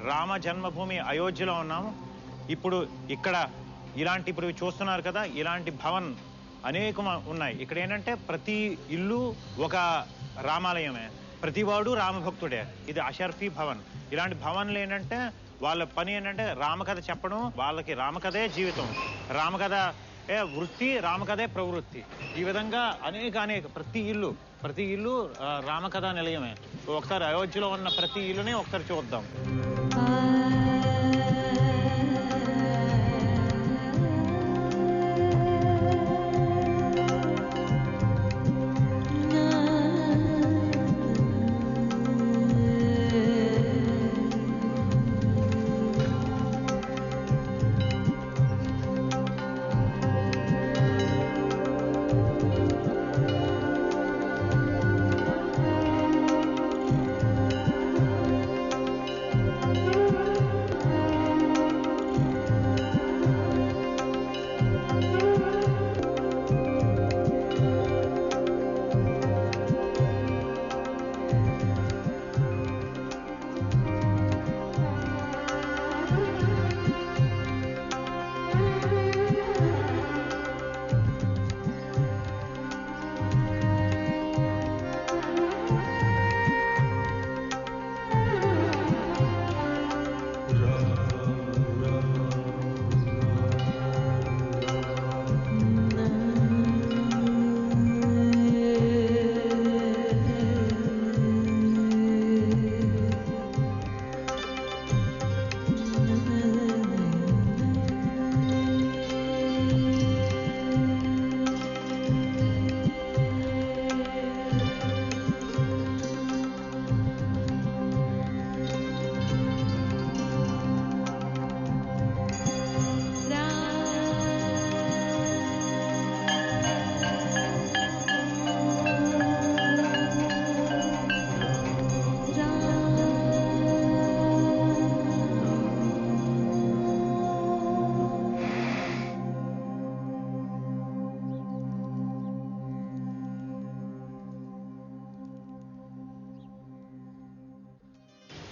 రామ జన్మభూమి అయోధ్యలో ఉన్నాము. ఇప్పుడు ఇక్కడ ఇప్పుడు చూస్తున్నారు కదా, ఇలాంటి భవన్ అనేకం ఉన్నాయి. ఇక్కడ ఏంటంటే ప్రతి ఇల్లు ఒక రామాలయమే, ప్రతివాడు రామభక్తుడే. ఇది అషర్ఫీ భవన్. ఇలాంటి భవన్లు ఏంటంటే వాళ్ళ పని ఏంటంటే రామకథ చెప్పడం. వాళ్ళకి రామకథే జీవితం, రామకథ వృత్తి, రామకథే ప్రవృత్తి. ఈ విధంగా అనేక ప్రతి ఇల్లు రామకథ నిలయమే. ఒకసారి అయోధ్యలో ఉన్న ప్రతి ఇల్లుని ఒకసారి చూద్దాం.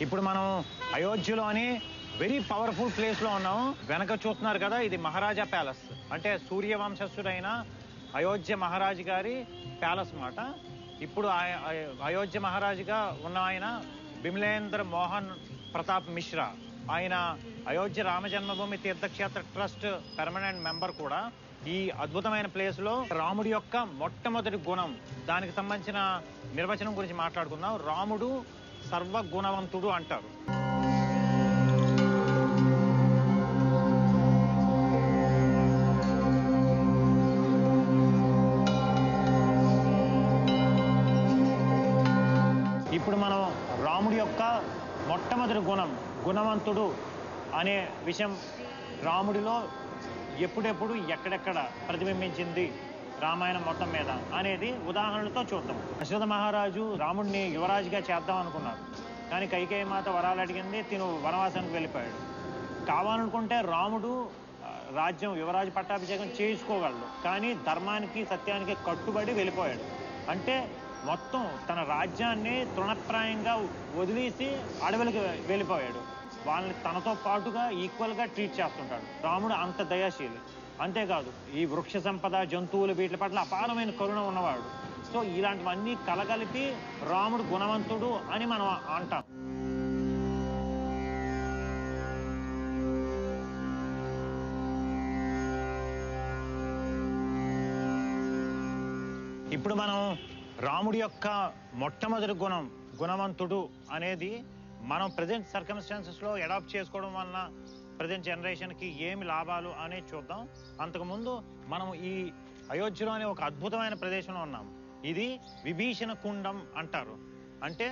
ఇప్పుడు మనం అయోధ్యలోని వెరీ పవర్ఫుల్ ప్లేస్లో ఉన్నాము. వెనక చూస్తున్నారు కదా, ఇది మహారాజా ప్యాలెస్. అంటే సూర్యవంశస్థుడైన అయోధ్య మహారాజు గారి ప్యాలెస్ మాట. ఇప్పుడు అయోధ్య మహారాజుగా ఉన్న ఆయన బిమలేంద్ర మోహన్ ప్రతాప్ మిశ్రా. ఆయన అయోధ్య రామజన్మభూమి తీర్థక్షేత్ర ట్రస్ట్ పర్మనెంట్ మెంబర్ కూడా. ఈ అద్భుతమైన ప్లేస్లో రాముడి యొక్క మొట్టమొదటి గుణం, దానికి సంబంధించిన నిర్వచనం గురించి మాట్లాడుకుందాం. రాముడు సర్వగుణవంతుడు అంటారు. ఇప్పుడు మనం రాముడి యొక్క మొట్టమొదటి గుణవంతుడు అనే విషయం రాముడిలో ఎప్పుడెప్పుడు ఎక్కడెక్కడ ప్రతిబింబించింది రామాయణం మొత్తం మీద అనేది ఉదాహరణలతో చూద్దాం. దశరథ మహారాజు రాముడిని యువరాజుగా చేద్దాం అనుకున్నారు, కానీ కైకేయి మాత వరాలు అడిగింది, తిను వనవాసానికి వెళ్ళిపోయాడు. కావాలనుకుంటే రాముడు రాజ్యం యువరాజు పట్టాభిషేకం చేయించుకోగలడు, కానీ ధర్మానికి సత్యానికి కట్టుబడి వెళ్ళిపోయాడు. అంటే మొత్తం తన రాజ్యాన్ని తృణప్రాయంగా వదిలేసి అడవులకు వెళ్ళిపోయాడు. వాళ్ళని తనతో పాటుగా ఈక్వల్గా ట్రీట్ చేస్తుంటాడు. రాముడు అంత దయాశీలి. అంతేకాదు, ఈ వృక్ష సంపద, జంతువులు, వీటి పట్ల అపారమైన కరుణ ఉన్నవాడు. సో ఇలాంటివన్నీ కలగలిపి రాముడు గుణవంతుడు అని మనం అంటాం. ఇప్పుడు మనం రాముడి యొక్క మొట్టమొదటి గుణవంతుడు అనేది మనం ప్రజెంట్ సర్కమ్స్టాన్సెస్లో అడాప్ట్ చేసుకోవడం వలన ప్రజెంట్ జనరేషన్కి ఏమి లాభాలు అనేది చూద్దాం. అంతకుముందు మనం ఈ అయోధ్యలోని ఒక అద్భుతమైన ప్రదేశంలో ఉన్నాం. ఇది విభీషణ కుండం అంటారు. అంటే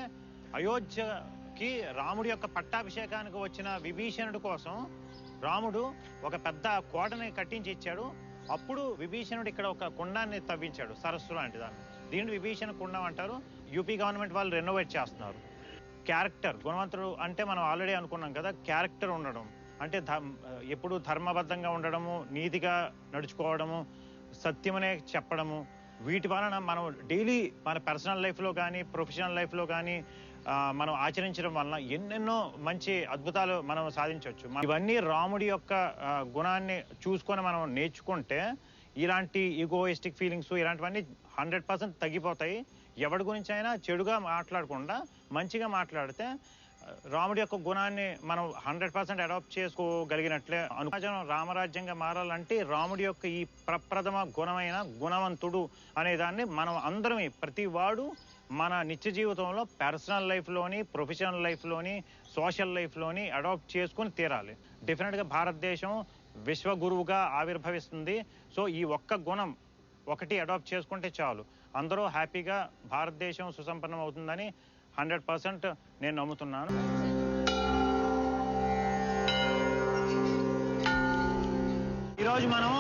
అయోధ్యకి రాముడి యొక్క పట్టాభిషేకానికి వచ్చిన విభీషణుడి కోసం రాముడు ఒక పెద్ద కోటని కట్టించి ఇచ్చాడు. అప్పుడు విభీషణుడు ఇక్కడ ఒక కుండాన్ని తవ్వించాడు, సరస్సు లాంటి దాన్ని. దీన్ని విభీషణ కుండం అంటారు. యూపీ గవర్నమెంట్ వాళ్ళు రెనోవేట్ చేస్తున్నారు. క్యారెక్టర్, గుణవంతుడు అంటే మనం ఆల్రెడీ అనుకున్నాం కదా, క్యారెక్టర్ ఉండడం అంటే ఎప్పుడు ధర్మబద్ధంగా ఉండడము, నీతిగా నడుచుకోవడము, సత్యమనే చెప్పడము. వీటి వలన మనం డైలీ మన పర్సనల్ లైఫ్లో కానీ, ప్రొఫెషనల్ లైఫ్లో కానీ, మనం ఆచరించడం వలన ఎన్నెన్నో మంచి అద్భుతాలు మనం సాధించవచ్చు. ఇవన్నీ రాముడి యొక్క గుణాన్ని చూసుకొని మనం నేర్చుకుంటే ఇలాంటి ఈగోయిస్టిక్ ఫీలింగ్స్ ఇలాంటివన్నీ 100% తగ్గిపోతాయి. ఎవరి గురించి అయినా చెడుగా మాట్లాడకుండా మంచిగా మాట్లాడితే రాముడి యొక్క గుణాన్ని మనం 100% అడాప్ట్ చేసుకోగలిగినట్లే. సమాజం రామరాజ్యంగా మారాలంటే రాముడి యొక్క ఈ ప్రప్రథమ గుణమైన గుణవంతుడు అనే దాన్ని మనం అందరం ప్రతి వాడు మన నిత్య జీవితంలో పర్సనల్ లైఫ్లోని, ప్రొఫెషనల్ లైఫ్లోని, సోషల్ లైఫ్లోని అడాప్ట్ చేసుకుని తీరాలి. డెఫినెట్గా భారతదేశం విశ్వగురువుగా ఆవిర్భవిస్తుంది. సో ఈ ఒక్క గుణం ఒకటి అడాప్ట్ చేసుకుంటే చాలు, అందరూ హ్యాపీగా భారతదేశం సుసంపన్నం అవుతుందని 100% నేను నమ్ముతున్నాను. ఈరోజు మనం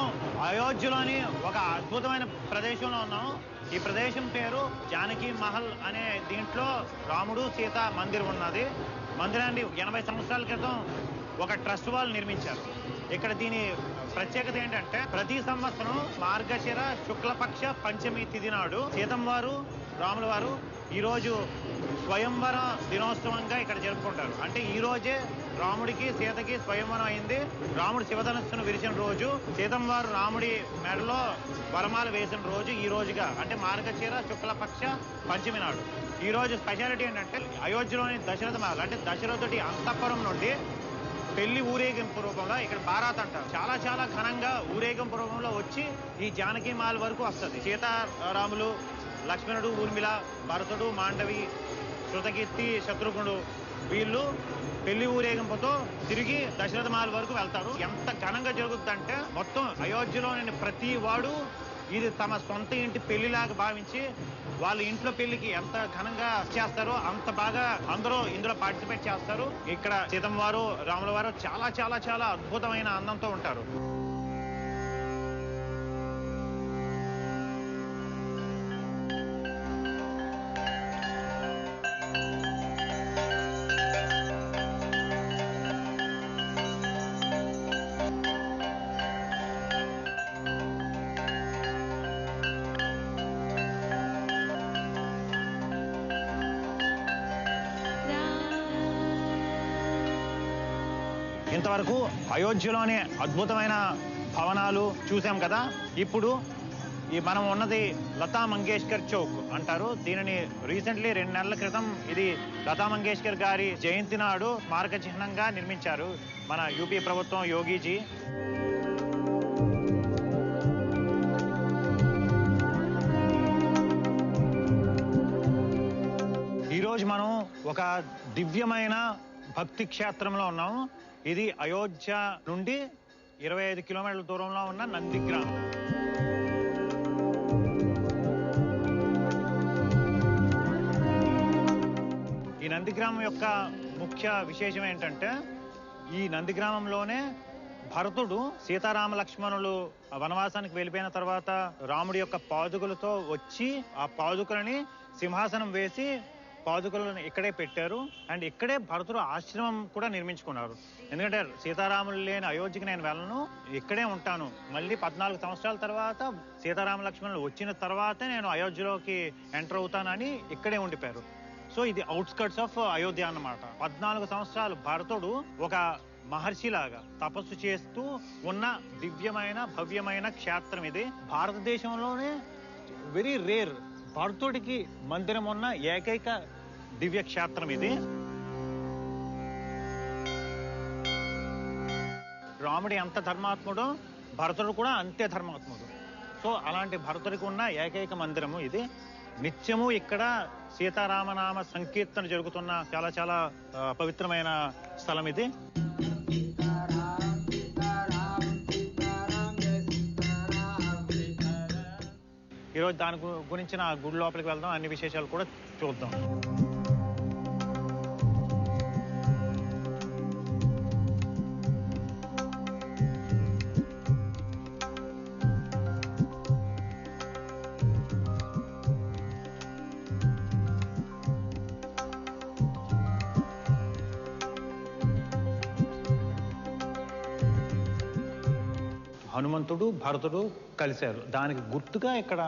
అయోధ్యలోని ఒక అద్భుతమైన ప్రదేశంలో ఉన్నాము. ఈ ప్రదేశం పేరు జానకి మహల్ అనే దీంట్లో రాముడు సీత మందిరం ఉన్నది. మందిరాన్ని 80 సంవత్సరాల క్రితం ఒక ట్రస్ట్ వాళ్ళు నిర్మించారు. ఇక్కడ దీని ప్రత్యేకత ఏంటంటే ప్రతి సంవత్సరం మార్గశిర శుక్లపక్ష పంచమి తిథి నాడు సీతమ్మ వారు రాముల వారు ఈరోజు స్వయంవర దినోత్సవంగా ఇక్కడ జరుపుకుంటారు. అంటే ఈ రోజే రాముడికి సీతకి స్వయంవరం అయింది. రాముడు శివధనుస్సును విరిచిన రోజు, సీతమ్మ వారు రాముడి మెడలో వరమాల వేసిన రోజు ఈ రోజుగా, అంటే మార్గశిర శుక్లపక్ష పంచమి నాడు. ఈ రోజు స్పెషాలిటీ ఏంటంటే అయోధ్యలోని దశరథ మహల్ అంటే దశరథుడి అంతఃపురం నుండి పెళ్లి ఊరేగింపు రూపంలో ఇక్కడ బారాత్ అంటారు. చాలా చాలా ఘనంగా ఊరేగింపు రూపంలో వచ్చి ఈ జానకి మహల్ వరకు వస్తుంది. సీతారాములు, లక్ష్మణుడు, ఊర్మిళ, భరతుడు, మాండవి, శృతకీర్తి, శత్రుఘ్నుడు వీళ్ళు పెళ్లి ఊరేగింపుతో తిరిగి దశరథ మహల్ వరకు వెళ్తారు. ఎంత ఘనంగా జరుగుతుందంటే మొత్తం అయోధ్యలోని ప్రతి వాడు ఇది తమ సొంత ఇంటి పెళ్లిలాగా భావించి వాళ్ళ ఇంట్లో పెళ్లికి ఎంత ఘనంగా చేస్తారో అంత బాగా అందరూ ఇందులో పార్టిసిపేట్ చేస్తారు. ఇక్కడ సీతమ్మ వారు రాముల వారు చాలా చాలా చాలా అద్భుతమైన అందంతో ఉంటారు. ఇంతవరకు అయోధ్యలోని అద్భుతమైన భవనాలు చూసాం కదా. ఇప్పుడు మనం ఉన్నది లతా మంగేష్కర్ చౌక్ అంటారు. దీనిని రీసెంట్లీ 2 నెలల క్రితం ఇది లతా మంగేష్కర్ గారి జయంతి నాడు స్మారక చిహ్నంగా నిర్మించారు మన యూపీ ప్రభుత్వం, యోగీజీ. ఈరోజు మనం ఒక దివ్యమైన భక్తి క్షేత్రంలో ఉన్నాము. ఇది అయోధ్య నుండి 25 కిలోమీటర్ల దూరంలో ఉన్న నందిగ్రామం. ఈ నందిగ్రామం యొక్క ముఖ్య విశేషం ఏంటంటే ఈ నందిగ్రామంలోనే భరతుడు సీతారామ లక్ష్మణులు వనవాసానికి వెళ్ళిపోయిన తర్వాత రాముడి యొక్క పాదుకలతో వచ్చి ఆ పాదుకలని సింహాసనం వేసి పాదుకలను ఇక్కడే పెట్టారు. అండ్ ఇక్కడే భరతుడు ఆశ్రమం కూడా నిర్మించుకున్నారు. ఎందుకంటే సీతారాములు లేని అయోధ్యకి నేను వెళ్ళను, ఇక్కడే ఉంటాను, మళ్ళీ 14 సంవత్సరాల తర్వాత సీతారామ లక్ష్మణులు వచ్చిన తర్వాతే నేను అయోధ్యలోకి ఎంటర్ అవుతానని ఇక్కడే ఉండిపోయారు. సో ఇది అవుట్స్కర్ట్స్ ఆఫ్ అయోధ్య అన్నమాట. 14 సంవత్సరాలు భరతుడు ఒక మహర్షిలాగా తపస్సు చేస్తూ ఉన్న దివ్యమైన భవ్యమైన క్షేత్రం ఇది. భారతదేశంలోనే వెరీ రేర్ భరతుడికి మందిరం ఉన్న ఏకైక దివ్య క్షేత్రం ఇది. రాముడి ఎంత ధర్మాత్ముడో భరతుడు కూడా అంతే ధర్మాత్ముడు. సో అలాంటి భరతుడికి ఉన్న ఏకైక మందిరము ఇది. నిత్యము ఇక్కడ సీతారామనామ సంకీర్తన జరుగుతున్న చాలా చాలా పవిత్రమైన స్థలం ఇది. ఈరోజు దాని గురించిన గుడి లోపలికి వెళ్దాం, అన్ని విశేషాలు కూడా చూద్దాం. హనుమంతుడు, భరతుడు కలిశారు. దానికి గుర్తుగా ఇక్కడ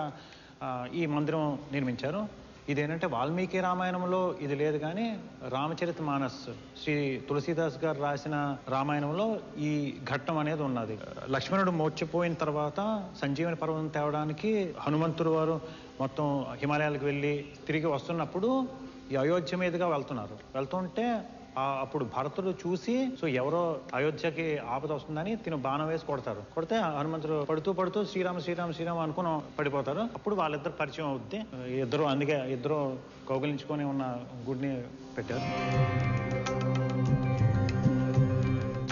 ఈ మందిరం నిర్మించారు. ఇదేంటంటే వాల్మీకి రామాయణంలో ఇది లేదు, కానీ రామచరిత మానస్ శ్రీ తులసీదాస్ గారు రాసిన రామాయణంలో ఈ ఘట్టం అనేది ఉన్నది. లక్ష్మణుడు మోర్చిపోయిన తర్వాత సంజీవని పర్వతం తేవడానికి హనుమంతుడు వారు మొత్తం హిమాలయాలకు వెళ్ళి తిరిగి వస్తున్నప్పుడు ఈ అయోధ్య మీదుగా వెళ్తుంటే అప్పుడు భరతుడు చూసి సో ఎవరో అయోధ్యకి ఆపద వస్తుందని తిను బాణం వేసి కొడితే హనుమంతుడు పడుతూ శ్రీరామ అనుకుని పడిపోతారు. అప్పుడు వాళ్ళిద్దరు పరిచయం అవుద్ది. అందుకే ఇద్దరు కౌగిలించుకొని ఉన్న గుడిని పెట్టారు.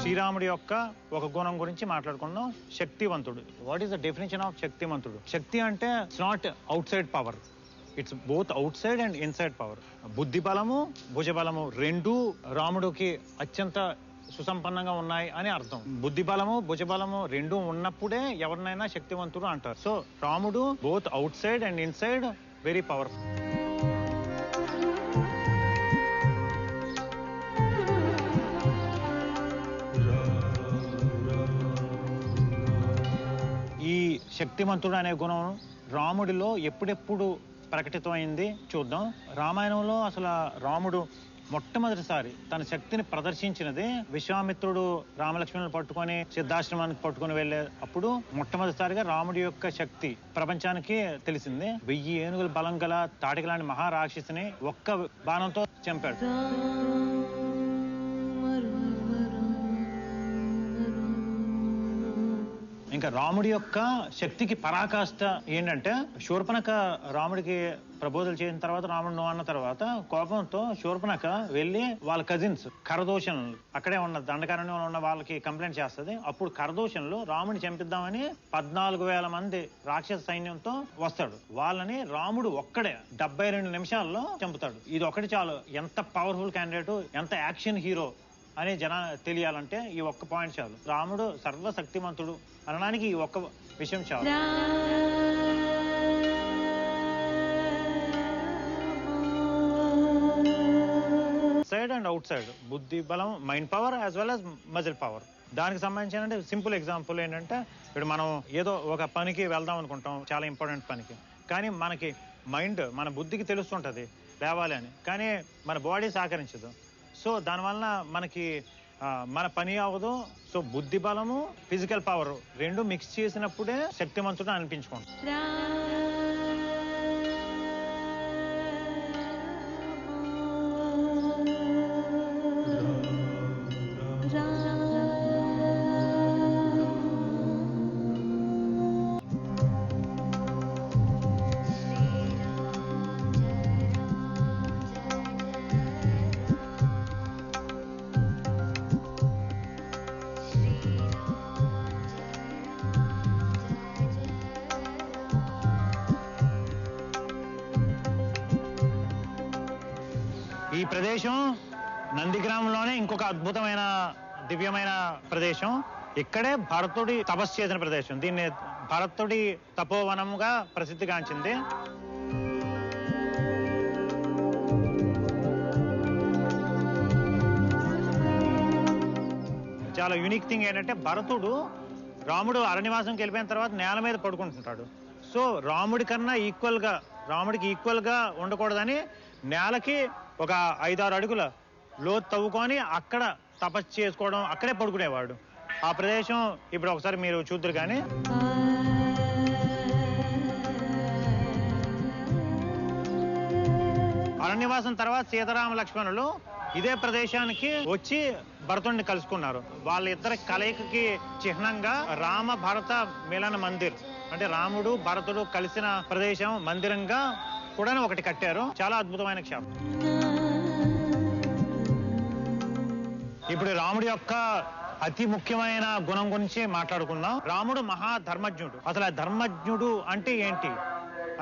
శ్రీరాముడి యొక్క ఒక గుణం గురించి మాట్లాడుకుందాం, శక్తివంతుడు. What is the definition of శక్తివంతుడు? శక్తి అంటే it's not out side power, it's both out side and inside power. బుద్ధి బలము భుజబలము రెండూ రాముడికి అత్యంత సుసంపన్నంగా ఉన్నాయి అని అర్థం. బుద్ధి బలము భుజబలము రెండూ ఉన్నప్పుడే ఎవరినైనా శక్తివంతుడు అంటారు. సో రాముడు both out side and inside very powerful. ఈ శక్తివంతుడు అనే గుణం రాముడిలో ఎప్పుడెప్పుడు ప్రకటితమైంది చూద్దాం. రామాయణంలో అసలు రాముడు మొట్టమొదటిసారి తన శక్తిని ప్రదర్శించినది విశ్వామిత్రుడు రామలక్ష్మణులు పట్టుకొని సిద్ధాశ్రమానికి పట్టుకొని వెళ్ళే అప్పుడు మొట్టమొదటిసారిగా రాముడి యొక్క శక్తి ప్రపంచానికి తెలిసింది. 1000 ఏనుగుల బలం గల తాటిక లాంటి మహారాక్షసిని ఒక్క బాణంతో చంపాడు. ఇంకా రాముడి యొక్క శక్తికి పరాకాష్ట ఏంటంటే శూర్పణఖ రాముడికి ప్రబోధలు చేసిన తర్వాత రాముడు నువ్వు అన్న తర్వాత కోపంతో శూర్పణఖ వెళ్ళి వాళ్ళ కజిన్స్ కరదోషణలు అక్కడే ఉన్న దండకారణ్యంలో ఉన్న వాళ్ళకి కంప్లైంట్ చేస్తుంది. అప్పుడు కరదోషణలు రాముడిని చంపిద్దామని 14,000 మంది రాక్షస సైన్యంతో వస్తాడు. వాళ్ళని రాముడు ఒక్కడే 72 నిమిషాల్లో చంపుతాడు. ఇది ఒకటి చాలు ఎంత పవర్ఫుల్ క్యాండిడేట్, ఎంత యాక్షన్ హీరో అని తెలియాలంటే ఈ ఒక్క పాయింట్ చాలు. రాముడు సర్వశక్తిమంతుడు అనడానికి ఈ ఒక్క విషయం చాలు. సైడ్ అండ్ అవుట్ సైడ్ బుద్ధి బలం, mind power as well as muscle power. దానికి సంబంధించిన సింపుల్ ఎగ్జాంపుల్ ఏంటంటే ఇప్పుడు మనం ఏదో ఒక పనికి వెళ్దాం అనుకుంటాం, చాలా ఇంపార్టెంట్ పనికి. కానీ మనకి మైండ్ మన బుద్ధికి తెలుస్తుంటుంది లేవాలి అని, కానీ మన బాడీ సహకరించదు. సో దానివల్ల మనకి మన పని అవ్వదు. సో బుద్ధి బలము ఫిజికల్ పవర్ రెండు మిక్స్ చేసినప్పుడే శక్తివంతుడు అనిపించుకోండి. ఈ ప్రదేశం నందిగ్రామంలోనే ఇంకొక అద్భుతమైన దివ్యమైన ప్రదేశం. ఇక్కడే భరతుడి తపస్సు చేసిన ప్రదేశం. దీన్ని భరతుడి తపోవనముగా ప్రసిద్ధిగాంచింది. చాలా యూనిక్ థింగ్ ఏంటంటే భరతుడు రాముడు అరణ్యవాసంకి వెళ్ళిపోయిన తర్వాత నేల మీద పడుకుంటుంటాడు. సో రాముడికి ఈక్వల్ గా ఉండకూడదని నేలకి ఒక 5-6 అడుగుల లోతు తవ్వుకొని అక్కడ తపస్సు చేసుకోవడం, అక్కడే పడుకునేవాడు. ఆ ప్రదేశం ఇప్పుడు ఒకసారి మీరు చూద్దరు. కానీ అరణ్యవాసం తర్వాత సీతారామ లక్ష్మణులు ఇదే ప్రదేశానికి వచ్చి భరతుడిని కలుసుకున్నారు. వాళ్ళిద్దరి కలయికకి చిహ్నంగా రామ భరత మిలన మందిర్, అంటే రాముడు భరతుడు కలిసిన ప్రదేశం మందిరంగా కూడా ఒకటి కట్టారు. చాలా అద్భుతమైన క్షేత్రం. ఇప్పుడు రాముడి యొక్క అతి ముఖ్యమైన గుణం గురించి మాట్లాడుకుందాం. రాముడు మహాధర్మజ్ఞుడు. అసలు ఆ ధర్మజ్ఞుడు అంటే ఏంటి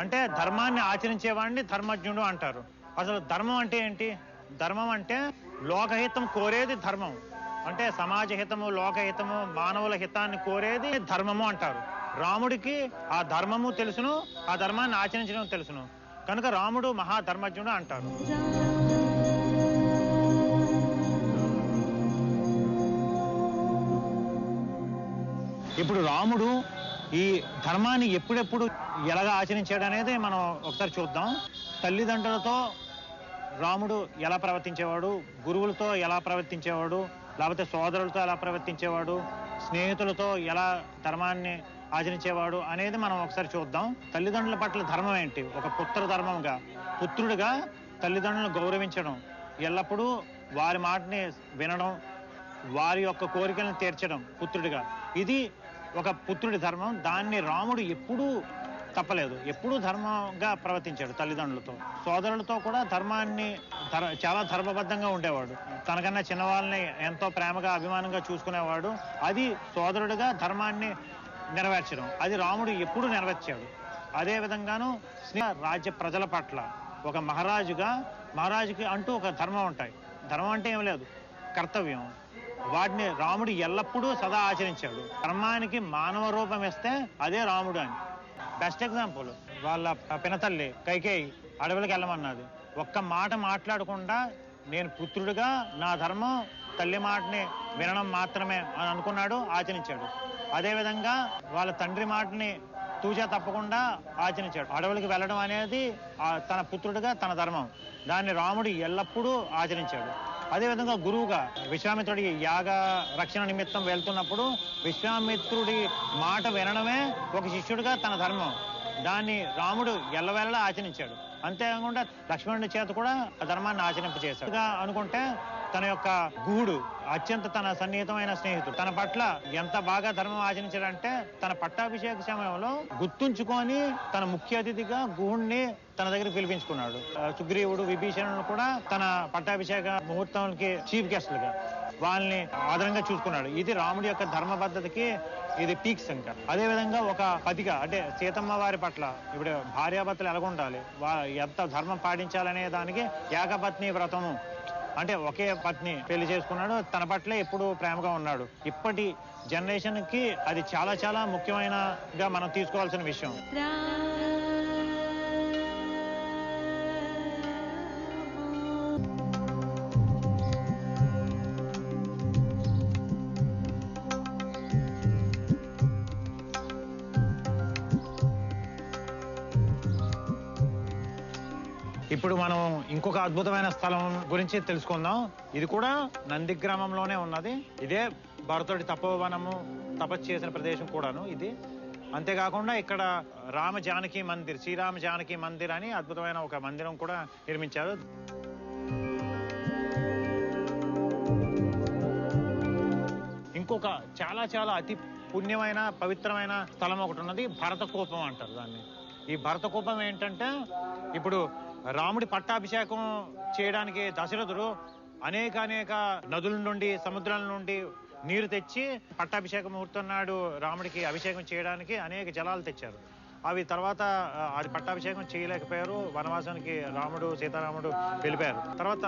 అంటే ధర్మాన్ని ఆచరించేవాడిని ధర్మజ్ఞుడు అంటారు. అసలు ధర్మం అంటే ఏంటి? ధర్మం అంటే లోకహితం కోరేది ధర్మం. అంటే సమాజ హితము, లోకహితము, మానవుల హితాన్ని కోరేది ధర్మము అంటారు. రాముడికి ఆ ధర్మము తెలుసును, ఆ ధర్మాన్ని ఆచరించడం తెలుసును. కనుక రాముడు మహాధర్మజ్ఞుడు అంటారు. ఇప్పుడు రాముడు ఈ ధర్మాన్ని ఎప్పుడెప్పుడు ఎలాగా ఆచరించాడు అనేది మనం ఒకసారి చూద్దాం. తల్లిదండ్రులతో రాముడు ఎలా ప్రవర్తించేవాడు, గురువులతో ఎలా ప్రవర్తించేవాడు, లేకపోతే సోదరులతో ఎలా ప్రవర్తించేవాడు, స్నేహితులతో ఎలా ధర్మాన్ని ఆచరించేవాడు అనేది మనం ఒకసారి చూద్దాం. తల్లిదండ్రుల పట్ల ధర్మం ఏంటి? ఒక పుత్ర ధర్మంగా, పుత్రుడిగా తల్లిదండ్రులను గౌరవించడం, ఎల్లప్పుడూ వారి మాటని వినడం, వారి యొక్క కోరికలను తీర్చడం పుత్రుడిగా. ఇది ఒక పుత్రుడి ధర్మం. దాన్ని రాముడు ఎప్పుడూ తప్పలేదు, ఎప్పుడూ ధర్మంగా ప్రవర్తించాడు. తల్లిదండ్రులతో, సోదరులతో కూడా ధర్మాన్ని చాలా ధర్మబద్ధంగా ఉండేవాడు. తనకన్నా చిన్నవాళ్ళని ఎంతో ప్రేమగా అభిమానంగా చూసుకునేవాడు. అది సోదరుడిగా ధర్మాన్ని నెరవేర్చడం, అది రాముడు ఎప్పుడూ నెరవేర్చాడు. అదే విధంగాను రాజ్య ప్రజల పట్ల ఒక మహారాజుకి అంటూ ఒక ధర్మం ఉంటాయి. ధర్మం అంటే ఏం లేదు, కర్తవ్యం. వాటిని రాముడు ఎల్లప్పుడూ సదా ఆచరించాడు. ధర్మానికి మానవ రూపం ఇస్తే అదే రాముడు అని. బెస్ట్ ఎగ్జాంపుల్, వాళ్ళ పినతల్లి కైకేయి అడవులకు వెళ్ళమన్నది. ఒక్క మాట మాట్లాడకుండా నేను పుత్రుడిగా నా ధర్మం తల్లి మాటని వినడం మాత్రమే అని అనుకున్నాడు, ఆచరించాడు. అదేవిధంగా వాళ్ళ తండ్రి మాటని తూచా తప్పకుండా ఆచరించాడు. అడవులకు వెళ్ళడం అనేది తన పుత్రుడిగా తన ధర్మం. దాన్ని రాముడు ఎల్లప్పుడూ ఆచరించాడు. అదేవిధంగా గురువుగా విశ్వామిత్రుడి యాగ రక్షణ నిమిత్తం వెళ్తున్నప్పుడు విశ్వామిత్రుడి మాట వినడమే ఒక శిష్యుడిగా తన ధర్మం. దాన్ని రాముడు ఎల్లవేళలా ఆచరించాడు. అంతేకాకుండా లక్ష్మణుడి చేత కూడా ఆ ధర్మాన్ని ఆచరింపజేశాడు. అనుకుంటే తన యొక్క గుహుడు అత్యంత తన సన్నిహితమైన స్నేహితుడు తన పట్ల ఎంత బాగా ధర్మం ఆచరించాడంటే, తన పట్టాభిషేక సమయంలో గుర్తుంచుకొని తన ముఖ్య అతిథిగా గుహుడిని తన దగ్గర పిలిపించుకున్నాడు. సుగ్రీవుడు, విభీషణుడు కూడా తన పట్టాభిషేక ముహూర్తానికి చీఫ్ గెస్ట్లుగా వాళ్ళని ఆదరంగా చూసుకున్నాడు. ఇది రాముడి యొక్క ధర్మబద్ధతకి ఇది పీక్స్. ఇంకా అదేవిధంగా ఒక పతిగా అంటే సీతమ్మ వారి పట్ల ఇప్పుడు భార్యాభర్తలు ఎలాగుండాలి, ఎంత ధర్మం పాటించాలనే దానికి ఏకపత్ని వ్రతము అంటే ఒకే పత్ని పెళ్లి చేసుకున్నాడు. తన పట్ల ఎప్పుడు ప్రేమగా ఉన్నాడు. ఇప్పటి జనరేషన్ కి అది చాలా చాలా ముఖ్యమైనగా మనం తీసుకోవాల్సిన విషయం. ఇప్పుడు మనం ఇంకొక అద్భుతమైన స్థలం గురించి తెలుసుకుందాం. ఇది కూడా నందిగ్రామంలోనే ఉన్నది. ఇదే భరతుడి తపోవనము తపస్సు చేసిన ప్రదేశం కూడాను ఇది. అంతేకాకుండా ఇక్కడ రామ జానకి మందిర్, శ్రీరామ జానకి మందిర్ అని అద్భుతమైన ఒక మందిరం కూడా నిర్మించారు. ఇంకొక చాలా చాలా అతి పుణ్యమైన పవిత్రమైన స్థలం ఒకటి ఉన్నది, భరతకూపం అంటారు దాన్ని. ఈ భరతకూపం ఏంటంటే, ఇప్పుడు రాముడి పట్టాభిషేకం చేయడానికి దశరథుడు అనేక నదుల నుండి సముద్రాల నుండి నీరు తెచ్చి పట్టాభిషేక ముహూర్తం నాడు రాముడికి అభిషేకం చేయడానికి అనేక జలాలు తెచ్చారు. అవి తర్వాత అది పట్టాభిషేకం చేయలేకపోయారు. వనవాసానికి రాముడు సీతారాముడు వెళ్ళిపోయారు. తర్వాత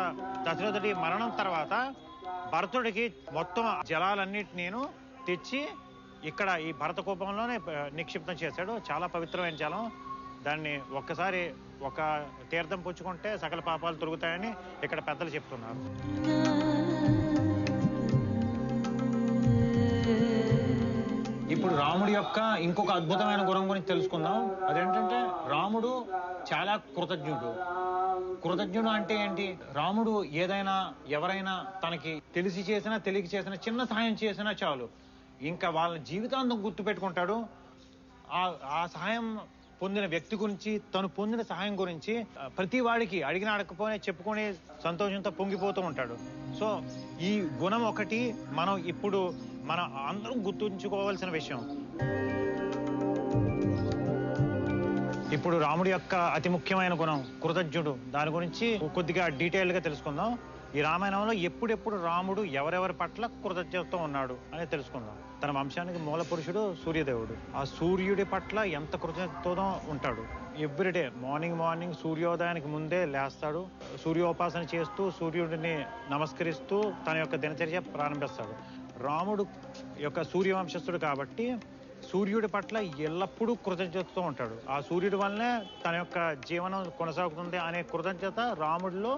దశరథుడి మరణం తర్వాత భరతుడికి మొత్తం జలాలన్నిటినీ తెచ్చి ఇక్కడ ఈ భరతకూపంలోనే నిక్షిప్తం చేశాడు. చాలా పవిత్రమైన జలం. దాన్ని ఒక్కసారి ఒక తీర్థం పుచ్చుకుంటే సకల పాపాలు తొలుగుతాయని ఇక్కడ పెద్దలు చెప్తున్నారు. ఇప్పుడు రాముడి యొక్క ఇంకొక అద్భుతమైన గుణం గురించి తెలుసుకుందాం. అదేంటంటే, రాముడు చాలా కృతజ్ఞుడు అంటే ఏంటి? రాముడు ఏదైనా ఎవరైనా తనకి తెలిసి చేసినా తెలియక చేసినా చిన్న సహాయం చేసినా చాలు, ఇంకా వాళ్ళ జీవితాంతం గుర్తు పెట్టుకుంటాడు. ఆ సహాయం పొందిన వ్యక్తి గురించి, తను పొందిన సహాయం గురించి ప్రతి వాడికి అడిగిన అడగకపోయినా చెప్పుకొని సంతోషంతో పొంగిపోతూ ఉంటాడు. సో ఈ గుణం ఒకటి మనం అందరం గుర్తుంచుకోవాల్సిన విషయం. ఇప్పుడు రాముడి యొక్క అతి ముఖ్యమైన గుణం కృతజ్ఞుడు. దాని గురించి కొద్దిగా డీటెయిల్గా తెలుసుకుందాం. ఈ రామాయణంలో ఎప్పుడెప్పుడు రాముడు ఎవరెవరి పట్ల కృతజ్ఞతతో ఉన్నాడు అనేది తెలుసుకుందాం. తన వంశానికి మూల పురుషుడు సూర్యదేవుడు. ఆ సూర్యుడి పట్ల ఎంత కృతజ్ఞతతో ఉంటాడు. ఎవ్రీడే మార్నింగ్ సూర్యోదయానికి ముందే లేస్తాడు. సూర్యోపాసన చేస్తూ సూర్యుడిని నమస్కరిస్తూ తన యొక్క దినచర్య ప్రారంభిస్తాడు. రాముడు యొక్క సూర్యవంశస్థుడు కాబట్టి సూర్యుడి పట్ల ఎల్లప్పుడూ కృతజ్ఞతతో ఉంటాడు. ఆ సూర్యుడి వల్లనే తన యొక్క జీవనం కొనసాగుతుంది అనే కృతజ్ఞత రాముడిలో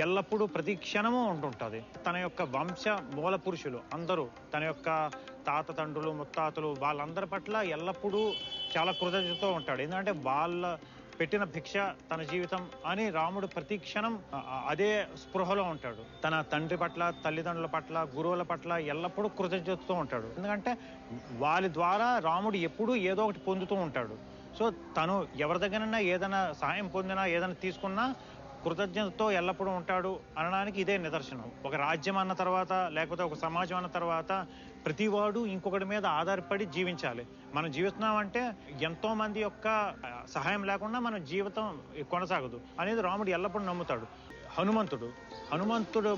ఎల్లప్పుడూ ప్రతి క్షణము ఉంటుంటుంది. తన యొక్క వంశ మూల పురుషులు అందరూ, తన యొక్క తాత తండ్రులు ముత్తాతలు, వాళ్ళందరి పట్ల ఎల్లప్పుడూ చాలా కృతజ్ఞతతో ఉంటాడు. ఎందుకంటే వాళ్ళ పెట్టిన భిక్ష తన జీవితం అని రాముడు ప్రతి క్షణం అదే స్పృహలో ఉంటాడు. తన తండ్రి పట్ల, తల్లిదండ్రుల పట్ల, గురువుల పట్ల ఎల్లప్పుడూ కృతజ్ఞతతో ఉంటాడు. ఎందుకంటే వాళ్ళ ద్వారా రాముడు ఎప్పుడూ ఏదో ఒకటి పొందుతూ ఉంటాడు. సో తను ఎవరి దగ్గరైనా ఏదైనా సహాయం పొందినా, ఏదైనా తీసుకున్నా కృతజ్ఞతతో ఎల్లప్పుడూ ఉంటాడు అనడానికి ఇదే నిదర్శనం. ఒక రాజ్యం అన్న తర్వాత, లేకపోతే ఒక సమాజం అన్న తర్వాత ప్రతివాడు ఇంకొకటి మీద ఆధారపడి జీవించాలి. మనం జీవిస్తున్నామంటే ఎంతో మంది యొక్క సహాయం లేకుండా మన జీవితం కొనసాగదు అనేది రాముడు ఎల్లప్పుడూ నమ్ముతాడు. హనుమంతుడు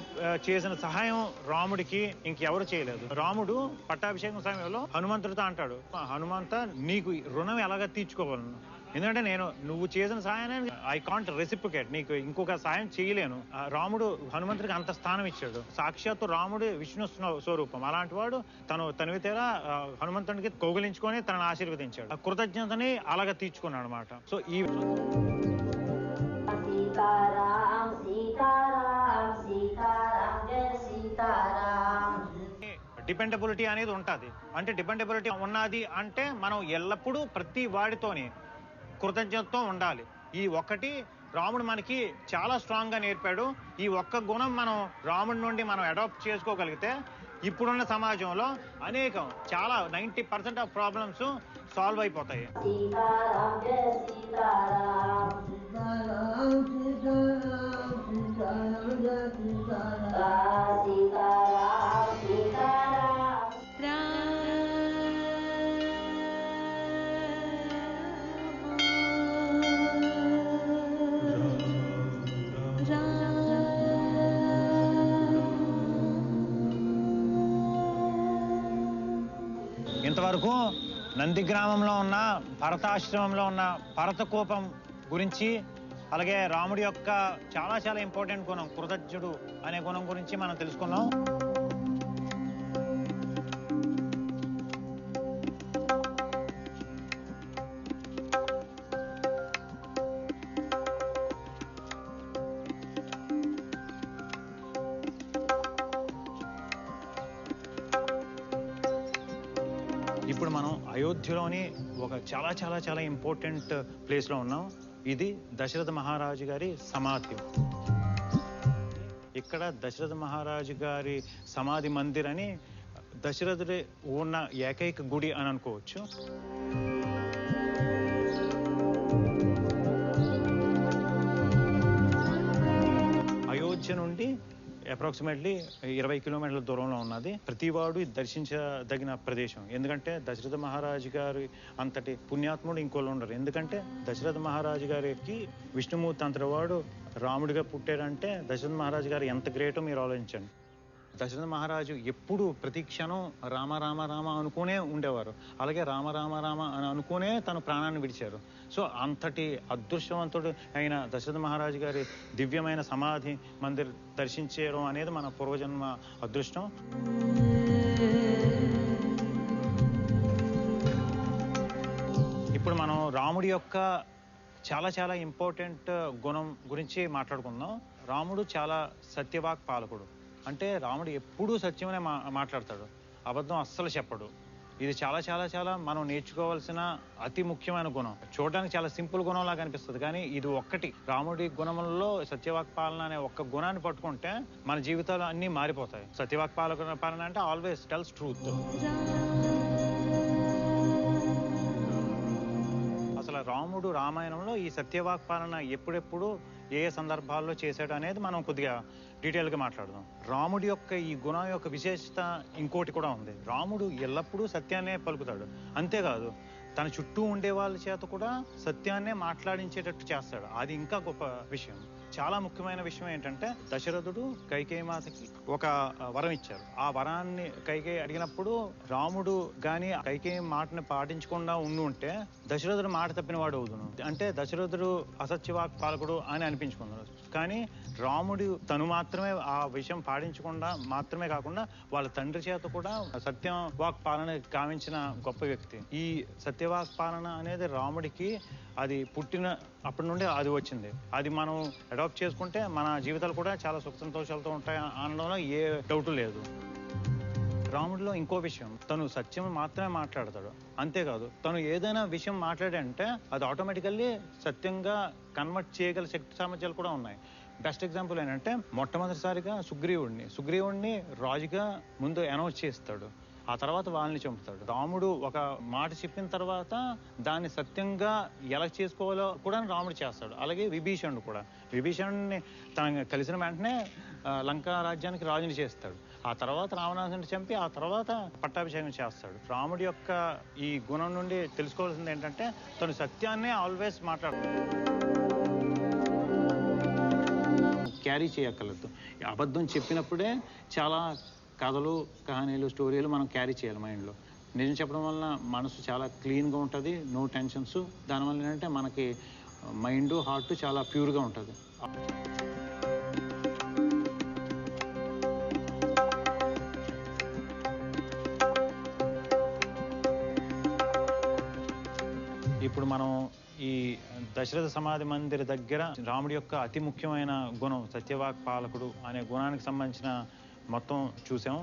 చేసిన సహాయం రాముడికి ఇంకెవరు చేయలేదు. రాముడు పట్టాభిషేకం సమయంలో హనుమంతుడితో అంటాడు, హనుమంత నీకు రుణం ఎలాగ తీర్చుకోగలను, ఎందుకంటే నువ్వు చేసిన సహాయాన్ని ఐ కాంట్ రెసిప్రికేట్, నీకు ఇంకొక సహాయం చేయలేను. రాముడు హనుమంతుడికి అంత స్థానం ఇచ్చాడు. సాక్షాత్తు రాముడు విష్ణు స్వరూపం. అలాంటి వాడు తనవితేరా హనుమంతుడికి కౌగిలించుకొని తనను ఆశీర్వదించాడు. ఆ కృతజ్ఞతని అలాగ తీర్చుకున్నాడు అనమాట. సో ఈ డిపెండబిలిటీ అనేది ఉంటుంది. అంటే డిపెండబిలిటీ ఉన్నది అంటే మనం ఎల్లప్పుడూ ప్రతి వాడితోని కృతజ్ఞతతో ఉండాలి. ఈ ఒక్కటి రాముడు మనకి చాలా స్ట్రాంగ్గా నేర్పాడు. ఈ ఒక్క గుణం మనం రాముడి నుండి మనం అడాప్ట్ చేసుకోగలిగితే ఇప్పుడున్న సమాజంలో చాలా 90% ఆఫ్ ప్రాబ్లమ్స్ సాల్వ్ అయిపోతాయి. ఇంతవరకు నందిగ్రామంలో ఉన్న భరతాశ్రమంలో ఉన్న భరతకోపం గురించి, అలాగే రాముడి యొక్క చాలా చాలా ఇంపార్టెంట్ గుణం కృతజ్ఞుడు అనే గుణం గురించి మనం తెలుసుకున్నాం. ఇప్పుడు మనం అయోధ్యలోని ఒక చాలా చాలా చాలా ఇంపార్టెంట్ ప్లేస్లో ఉన్నాం. ఇది దశరథ మహారాజు గారి సమాధి. ఇక్కడ దశరథ మహారాజు గారి సమాధి మందిర్ అని దశరథుడి ఉన్న ఏకైక గుడి అని అనుకోవచ్చు. అయోధ్య నుండి అప్రాక్సిమేట్లీ 20 కిలోమీటర్ల దూరంలో ఉన్నది. ప్రతివాడు దర్శించదగిన ప్రదేశం. ఎందుకంటే దశరథ మహారాజు గారి అంతటి పుణ్యాత్ముడు ఇంకోళ్ళు ఉండరు. ఎందుకంటే దశరథ మహారాజు గారికి విష్ణుమూర్తి అంతటి వాడు రాముడిగా పుట్టాడంటే దశరథ మహారాజు గారు ఎంత గ్రేటో మీరు ఆలోచించండి. దశరథ మహారాజు ఎప్పుడు ప్రతి క్షణం రామ రామ రామ అనుకునే ఉండేవారు. అలాగే రామ రామ రామ అని అనుకునే తన ప్రాణాన్ని విడిచారు. సో అంతటి అదృష్టవంతుడు అయిన దశరథ మహారాజు గారి దివ్యమైన సమాధి మందిర్ దర్శించడం అనేది మన పూర్వజన్మ అదృష్టం. ఇప్పుడు మనం రాముడి యొక్క చాలా చాలా ఇంపార్టెంట్ గుణం గురించి మాట్లాడుకుందాం. రాముడు చాలా సత్యవాక్ పాలకుడు. అంటే రాముడు ఎప్పుడూ సత్యమనే మాట్లాడతాడు, అబద్ధం అస్సలు చెప్పడు. ఇది చాలా చాలా చాలా మనం నేర్చుకోవాల్సిన అతి ముఖ్యమైన గుణం. చూడడానికి చాలా సింపుల్ గుణంలాగా అనిపిస్తుంది, కానీ ఇది ఒక్కటి రాముడి గుణములలో సత్యవాక్ పాలన అనే ఒక్క గుణాన్ని పట్టుకుంటే మన జీవితాలు అన్నీ మారిపోతాయి. సత్యవాక్ పాలన అంటే ఆల్వేస్ టెల్స్ ట్రూత్. అసలు రాముడు రామాయణంలో ఈ సత్యవాక్ పాలన ఎప్పుడెప్పుడు ఏ సందర్భాల్లో చేశాడు అనేది మనం కొద్దిగా డీటెయిల్గా మాట్లాడదాం. రాముడి యొక్క ఈ గుణం యొక్క విశేషత ఇంకోటి కూడా ఉంది. రాముడు ఎల్లప్పుడూ సత్యాన్నే పలుకుతాడు. అంతేకాదు తన చుట్టూ ఉండే వాళ్ళ చేత కూడా సత్యాన్నే మాట్లాడించేటట్టు చేస్తాడు. అది ఇంకా గొప్ప విషయం. చాలా ముఖ్యమైన విషయం ఏంటంటే దశరథుడు కైకేయి మాతకి ఒక వరం ఇచ్చారు. ఆ వరాన్ని కైకేయి అడిగినప్పుడు రాముడు గాని కైకేయి మాటని పాటించకుండా ఉంటే దశరథుడు మాట తప్పిన వాడు అవుతును, అంటే దశరథుడు అసత్యవాక్ పాలకుడు అని అనిపించుకున్నాడు. కానీ రాముడు తను మాత్రమే ఆ విషయం పాటించకుండా మాత్రమే కాకుండా వాళ్ళ తండ్రి చేత కూడా సత్యవాక్ పాలన గావించిన గొప్ప వ్యక్తి. ఈ సత్యవాక్ పాలన అనేది రాముడికి అది పుట్టిన అప్పటి నుండి అది వచ్చింది. అది మనం అడాప్ట్ చేసుకుంటే మన జీవితాలు కూడా చాలా సుఖ సంతోషాలతో ఉంటాయి అనడంలో ఏ డౌట్ లేదు. రాముడిలో ఇంకో విషయం, తను సత్యం మాత్రమే మాట్లాడతాడు. అంతేకాదు తను ఏదైనా విషయం మాట్లాడంటే అది ఆటోమేటికల్లీ సత్యంగా కన్వర్ట్ చేయగల శక్తి సామర్థ్యాలు కూడా ఉన్నాయి. బెస్ట్ ఎగ్జాంపుల్ ఏంటంటే మొట్టమొదటిసారిగా సుగ్రీవుడిని రాజుగా ముందు అనౌన్స్ చేస్తాడు. ఆ తర్వాత వాళ్ళని చంపుతాడు. రాముడు ఒక మాట చెప్పిన తర్వాత దాన్ని సత్యంగా ఎలా చేసుకోవాలో కూడా రాముడు చేస్తాడు. అలాగే విభీషణుడిని తన కలిసిన వెంటనే లంకా రాజ్యానికి రాజుని చేస్తాడు. ఆ తర్వాత రావణాసుని చంపి ఆ తర్వాత పట్టాభిషేకం చేస్తాడు. రాముడి యొక్క ఈ గుణం నుండి తెలుసుకోవాల్సింది ఏంటంటే తను సత్యాన్నే ఆల్వేస్ మాట్లాడతాడు. క్యారీ చేయక్కర్లేదు. అబద్ధం చెప్పినప్పుడే చాలా కథలు, కహానీలు, స్టోరీలు మనం క్యారీ చేయాలి మైండ్లో. నిజం చెప్పడం వలన మనసు చాలా క్లీన్గా ఉంటుంది, నో టెన్షన్స్. దానివల్ల ఏంటంటే మనకి మైండ్, హార్ట్ చాలా ప్యూర్గా ఉంటుంది. ఇప్పుడు మనం ఈ దశరథ సమాధి మందిర్ దగ్గర రాముడి యొక్క అతి ముఖ్యమైన గుణం సత్యవాక్ పాలకుడు అనే గుణానికి సంబంధించిన మొత్తం చూసాం.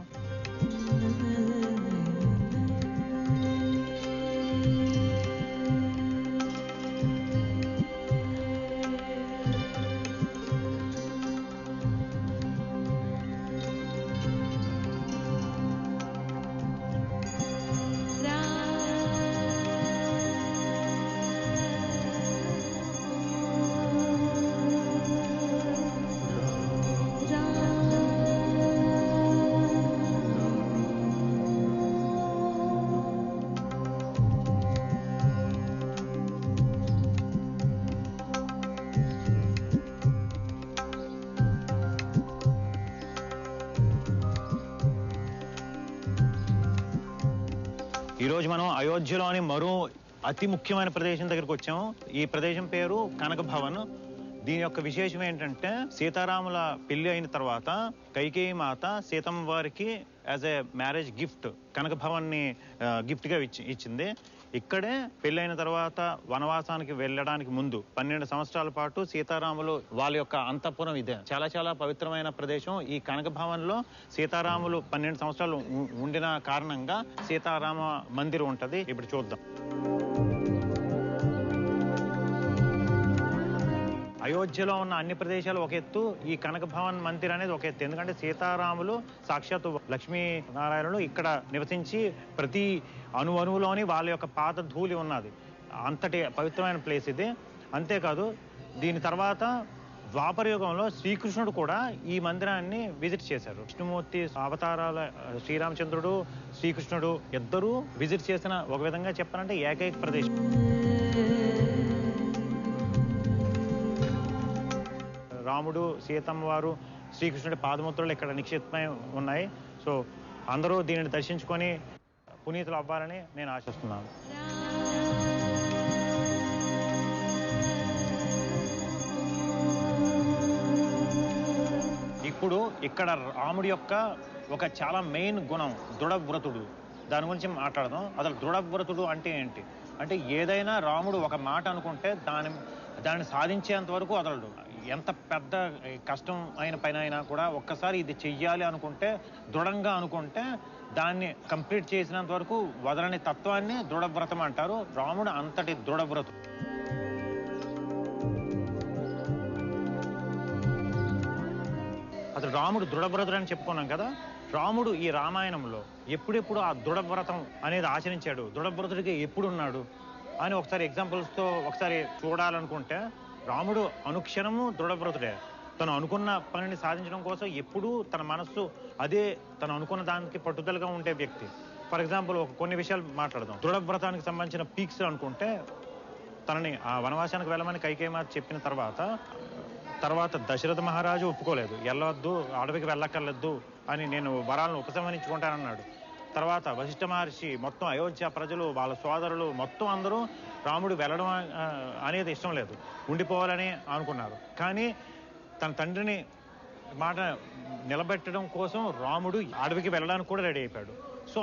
ఈరోజు మనం అయోధ్యలోని మరో అతి ముఖ్యమైన ప్రదేశం దగ్గరికి వచ్చాము. ఈ ప్రదేశం పేరు కనక భవన్. దీని యొక్క విశేషం ఏంటంటే సీతారాముల పెళ్లి అయిన తర్వాత కైకేయి మాత సీతమ్మ వారికి యాజ్ ఏ మ్యారేజ్ గిఫ్ట్ కనక భవన్ని గిఫ్ట్గా ఇచ్చింది. ఇక్కడే పెళ్ళైన తర్వాత వనవాసానికి వెళ్ళడానికి ముందు 12 సంవత్సరాల పాటు సీతారాములు వాళ్ళ యొక్క అంతఃపురం ఇదే. చాలా చాలా పవిత్రమైన ప్రదేశం. ఈ కనక భవన్లో సీతారాములు 12 సంవత్సరాలు ఉండిన కారణంగా సీతారామ మందిరం ఉంటుంది. ఇప్పుడు చూద్దాం. అయోధ్యలో ఉన్న అన్ని ప్రదేశాలు ఒక ఎత్తు, ఈ కనక భవన్ మందిర్ అనేది ఒక ఎత్తు. ఎందుకంటే సీతారాములు సాక్షాత్తు లక్ష్మీనారాయణులు ఇక్కడ నివసించి ప్రతి అణువులోని వాళ్ళ యొక్క పాత ధూళి ఉన్నది. అంతటి పవిత్రమైన ప్లేస్ ఇది. అంతేకాదు దీని తర్వాత ద్వాపర యుగంలో శ్రీకృష్ణుడు కూడా ఈ మందిరాన్ని విజిట్ చేశారు. విష్ణుమూర్తి అవతారాల శ్రీరామచంద్రుడు, శ్రీకృష్ణుడు ఇద్దరూ విజిట్ చేసిన ఒక విధంగా చెప్పాలంటే ఏకైక ప్రదేశం. రాముడు, సీతమ్మ వారు, శ్రీకృష్ణుడి పాదముద్రలు ఇక్కడ నిక్షిప్తమై ఉన్నాయి. సో అందరూ దీనిని దర్శించుకొని పునీతులు అవ్వాలని నేను ఆశిస్తున్నాను. ఇప్పుడు ఇక్కడ రాముడి యొక్క ఒక చాలా మెయిన్ గుణం దృఢవ్రతుడు. దాని గురించి మాట్లాడదాం. అసలు దృఢవ్రతుడు అంటే ఏంటి అంటే ఏదైనా రాముడు ఒక మాట అనుకుంటే దాన్ని సాధించేంత వరకు వదలడు. ఎంత పెద్ద కష్టం అయిన పని అయినా కూడా ఒక్కసారి ఇది చెయ్యాలి అనుకుంటే, దృఢంగా అనుకుంటే దాన్ని కంప్లీట్ చేసినంత వరకు వదలని తత్వాన్ని దృఢవ్రతం అంటారు. రాముడు అంతటి దృఢవ్రతుడు. అసలు రాముడు దృఢవ్రతుడు అని చెప్పుకున్నాం కదా. రాముడు ఈ రామాయణంలో ఎప్పుడెప్పుడు ఆ దృఢవ్రతం అనేది ఆచరించాడు, దృఢవ్రతుడికి ఎప్పుడున్నాడు అని ఒకసారి ఎగ్జాంపుల్స్తో ఒకసారి చూడాలనుకుంటే, రాముడు అనుక్షణము దృఢవ్రతుడే. తను అనుకున్న పనిని సాధించడం కోసం ఎప్పుడూ తన మనస్సు అదే తను అనుకున్న దానికి పట్టుదలగా ఉండే వ్యక్తి. ఫర్ ఎగ్జాంపుల్ కొన్ని విషయాలు మాట్లాడదాం. దృఢవ్రతానికి సంబంధించిన పీక్స్ అనుకుంటే, తనని ఆ వనవాసానికి వెళ్ళమని కైకేయి మాత చెప్పిన తర్వాత దశరథ మహారాజు ఒప్పుకోలేదు. వెళ్ళవద్దు, అడవికి వెళ్ళక్కర్లేదు అని, నేను వరాలను ఉపసంహరించుకుంటానన్నాడు. తర్వాత వశిష్ఠ మహర్షి, మొత్తం అయోధ్య ప్రజలు, వాళ్ళ సోదరులు మొత్తం అందరూ రాముడు వెళ్ళడం అనేది ఇష్టం లేదు, ఉండిపోవాలని అనుకున్నారు. కానీ తన తండ్రిని మాట నిలబెట్టడం కోసం రాముడు అడవికి వెళ్ళడానికి కూడా రెడీ అయిపోయాడు. సో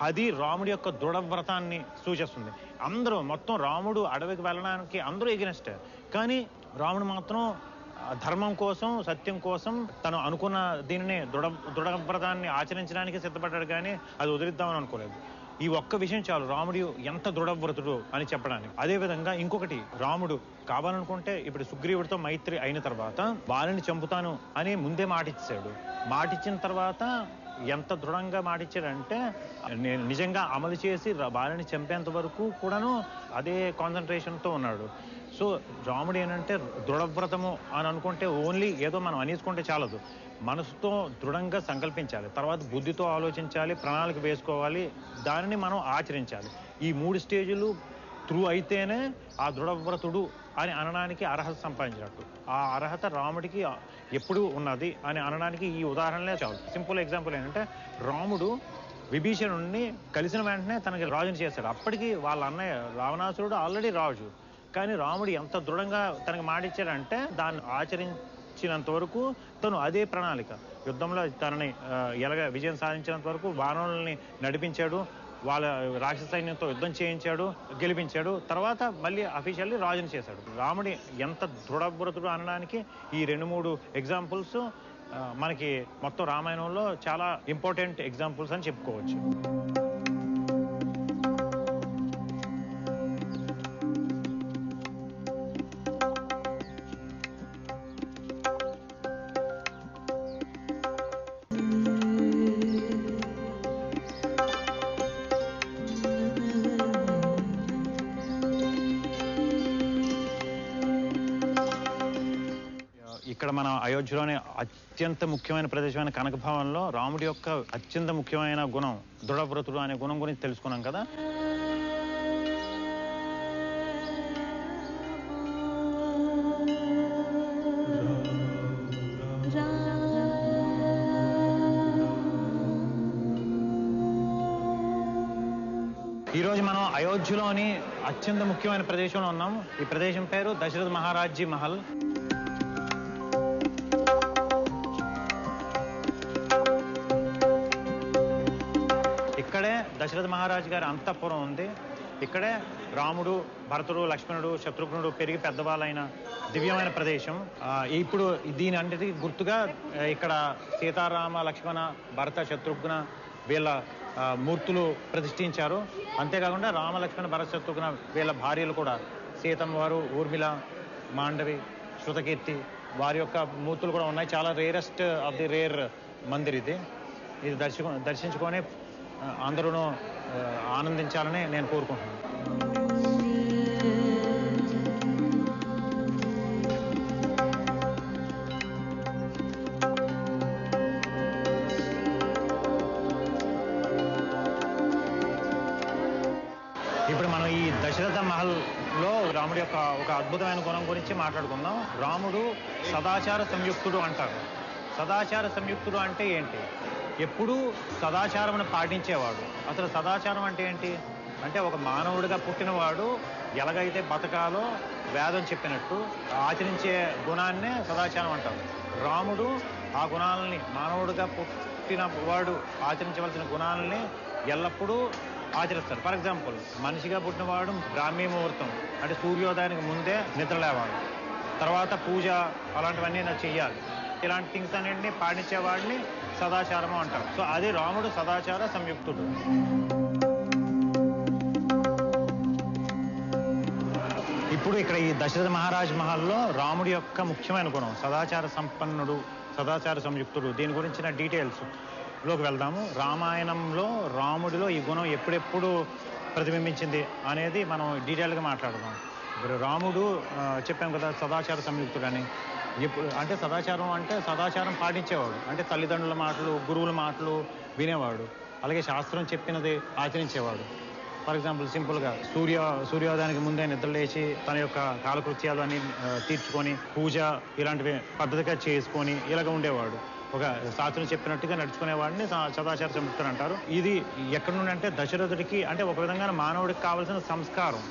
అది రాముడి యొక్క దృఢవ్రతాన్ని సూచిస్తుంది. అందరూ మొత్తం రాముడు అడవికి వెళ్ళడానికి అందరూ ఎగినెస్టే, కానీ రాముడు మాత్రం ధర్మం కోసం, సత్యం కోసం తను అనుకున్న దీనిని దృఢవ్రతాన్ని ఆచరించడానికి సిద్ధపడ్డాడు, కానీ అది వదిలిద్దామని అనుకోలేదు. ఈ ఒక్క విషయం చాలు రాముడు ఎంత దృఢవ్రతుడు అని చెప్పడానికి. అదేవిధంగా ఇంకొకటి, రాముడు కావాలనుకుంటే ఇప్పుడు సుగ్రీవుడితో మైత్రి అయిన తర్వాత బాలిని చంపుతాను అని ముందే మాటిచ్చాడు. మాటిచ్చిన తర్వాత ఎంత దృఢంగా మాటిచ్చాడంటే నేను నిజంగా అమలు చేసి బాలిని చంపేంత వరకు కూడాను అదే కాన్సన్ట్రేషన్తో ఉన్నాడు. సో రాముడు ఏంటంటే దృఢవ్రతము అని అనుకుంటే ఓన్లీ ఏదో మనం అనేసుకుంటే చాలదు, మనసుతో దృఢంగా సంకల్పించాలి, తర్వాత బుద్ధితో ఆలోచించాలి, ప్రణాళిక వేసుకోవాలి, దానిని మనం ఆచరించాలి. ఈ 3 స్టేజులు త్రూ అయితేనే ఆ దృఢవ్రతుడు అని అనడానికి అర్హత సంపాదించినట్టు. ఆ అర్హత రాముడికి ఎప్పుడు ఉన్నది అని అనడానికి ఈ ఉదాహరణలే చాలు. సింపుల్ ఎగ్జాంపుల్ ఏంటంటే రాముడు విభీషణుడిని కలిసిన వెంటనే తనకి రాజుని చేశాడు. అప్పటికి వాళ్ళ అన్నయ్య రావణాసురుడు ఆల్రెడీ రాజు, కానీ రాముడు ఎంత దృఢంగా తనకి మాటిచ్చాడంటే దాన్ని ఆచరించినంత వరకు తను అదే ప్రణాళిక యుద్ధంలో తనని ఎలాగ విజయం సాధించినంత వరకు వానరుల్ని నడిపించాడు, వాళ్ళ రాక్షస సైన్యంతో యుద్ధం చేయించాడు, గెలిపించాడు, తర్వాత మళ్ళీ అఫీషియల్లీ రాజుని చేశాడు. రాముడి ఎంత దృఢవ్రతుడు అనడానికి ఈ 2-3 ఎగ్జాంపుల్స్ మనకి మొత్తం రామాయణంలో చాలా ఇంపార్టెంట్ ఎగ్జాంపుల్స్ అని చెప్పుకోవచ్చు. ఇక్కడ మన అయోధ్యలోని అత్యంత ముఖ్యమైన ప్రదేశమైన కనకభవన్లో రాముడి యొక్క అత్యంత ముఖ్యమైన గుణం దృఢవ్రతుడు అనే గుణం గురించి తెలుసుకున్నాం కదా. ఈరోజు మనం అయోధ్యలోని అత్యంత ముఖ్యమైన ప్రదేశంలో ఉన్నాం. ఈ ప్రదేశం పేరు దశరథ మహారాజ్జీ మహల్. ఇక్కడే దశరథ మహారాజు గారి అంతఃపురం ఉంది. ఇక్కడే రాముడు, భరతుడు, లక్ష్మణుడు, శత్రుఘ్నుడు పెరిగి పెద్దవాళ్ళైన దివ్యమైన ప్రదేశం. ఇప్పుడు దీని అన్నిటికీ గుర్తుగా ఇక్కడ సీతారామ, లక్ష్మణ, భరత, శత్రుఘ్న వీళ్ళ మూర్తులు ప్రతిష్ఠించారు. అంతేకాకుండా రామ, లక్ష్మణ, భరత, శత్రుఘ్న వీళ్ళ భార్యలు కూడా సీతమ్మ వారు, ఊర్మిళ, మాండవి, శృతకీర్తి వారి యొక్క మూర్తులు కూడా ఉన్నాయి. చాలా rarest of the rare Mandir ఇది. ఇది దర్శించుకొని అందరూ ఆనందించాలని నేను కోరుకుంటున్నాను. ఇప్పుడు మనం ఈ దశరథ మహల్లో రాముడి యొక్క ఒక అద్భుతమైన గుణం గురించి మాట్లాడుకుందాం. రాముడు సదాచార సంయుక్తుడు అంటారు. సదాచార సంయుక్తుడు అంటే ఏంటి? ఎప్పుడూ సదాచారమును పాటించేవాడు. అసలు సదాచారం అంటే ఏంటి అంటే ఒక మానవుడిగా పుట్టినవాడు ఎలాగైతే బతకాలో వేదం చెప్పినట్టు ఆచరించే గుణాన్నే సదాచారం అంటారు. రాముడు ఆ గుణాలని, మానవుడిగా పుట్టిన వాడు ఆచరించవలసిన గుణాలని ఎల్లప్పుడూ ఆచరిస్తారు. ఫర్ ఎగ్జాంపుల్, మనిషిగా పుట్టినవాడు బ్రాహ్మీ ముహూర్తం అంటే సూర్యోదయానికి ముందే నిద్ర లేవాలి, తర్వాత పూజ అలాంటివన్నీ చెయ్యాలి. ఇలాంటి థింగ్స్ అన్నింటినీ పాటించేవాడిని సదాచారము అంటారు. సో అది రాముడు సదాచార సంయుక్తుడు. ఇప్పుడు ఇక్కడ ఈ దశరథ మహారాజ్ మహల్లో రాముడి యొక్క ముఖ్యమైన గుణం సదాచార సంపన్నుడు, సదాచార సంయుక్తుడు. దీని గురించిన డీటెయిల్స్లోకి వెళ్దాము. రామాయణంలో రాముడిలో ఈ గుణం ఎప్పుడెప్పుడు ప్రతిబింబించింది అనేది మనం డీటెయిల్గా మాట్లాడదాం. ఇప్పుడు రాముడు చెప్పాం కదా సదాచార సంయుక్తుడు అని. ఎప్పుడు అంటే సదాచారం అంటే సదాచారం పాటించేవాడు, అంటే తల్లిదండ్రుల మాటలు, గురువుల మాటలు వినేవాడు, అలాగే శాస్త్రం చెప్పినది ఆచరించేవాడు. ఫర్ ఎగ్జాంపుల్ సింపుల్గా సూర్యోదయానికి ముందే నిద్ర లేచి తన యొక్క కాలకృత్యాలు అన్ని తీర్చుకొని పూజ ఇలాంటివి పద్ధతిగా చేసుకొని ఇలాగ ఉండేవాడు. ఒక శాస్త్రం చెప్పినట్టుగా నడుచుకునేవాడిని సదాచార సంయుక్తుడు అంటారు. ఇది ఎక్కడి నుండి అంటే దశరథుడికి, అంటే ఒక విధంగా మానవుడికి కావాల్సిన సంస్కారం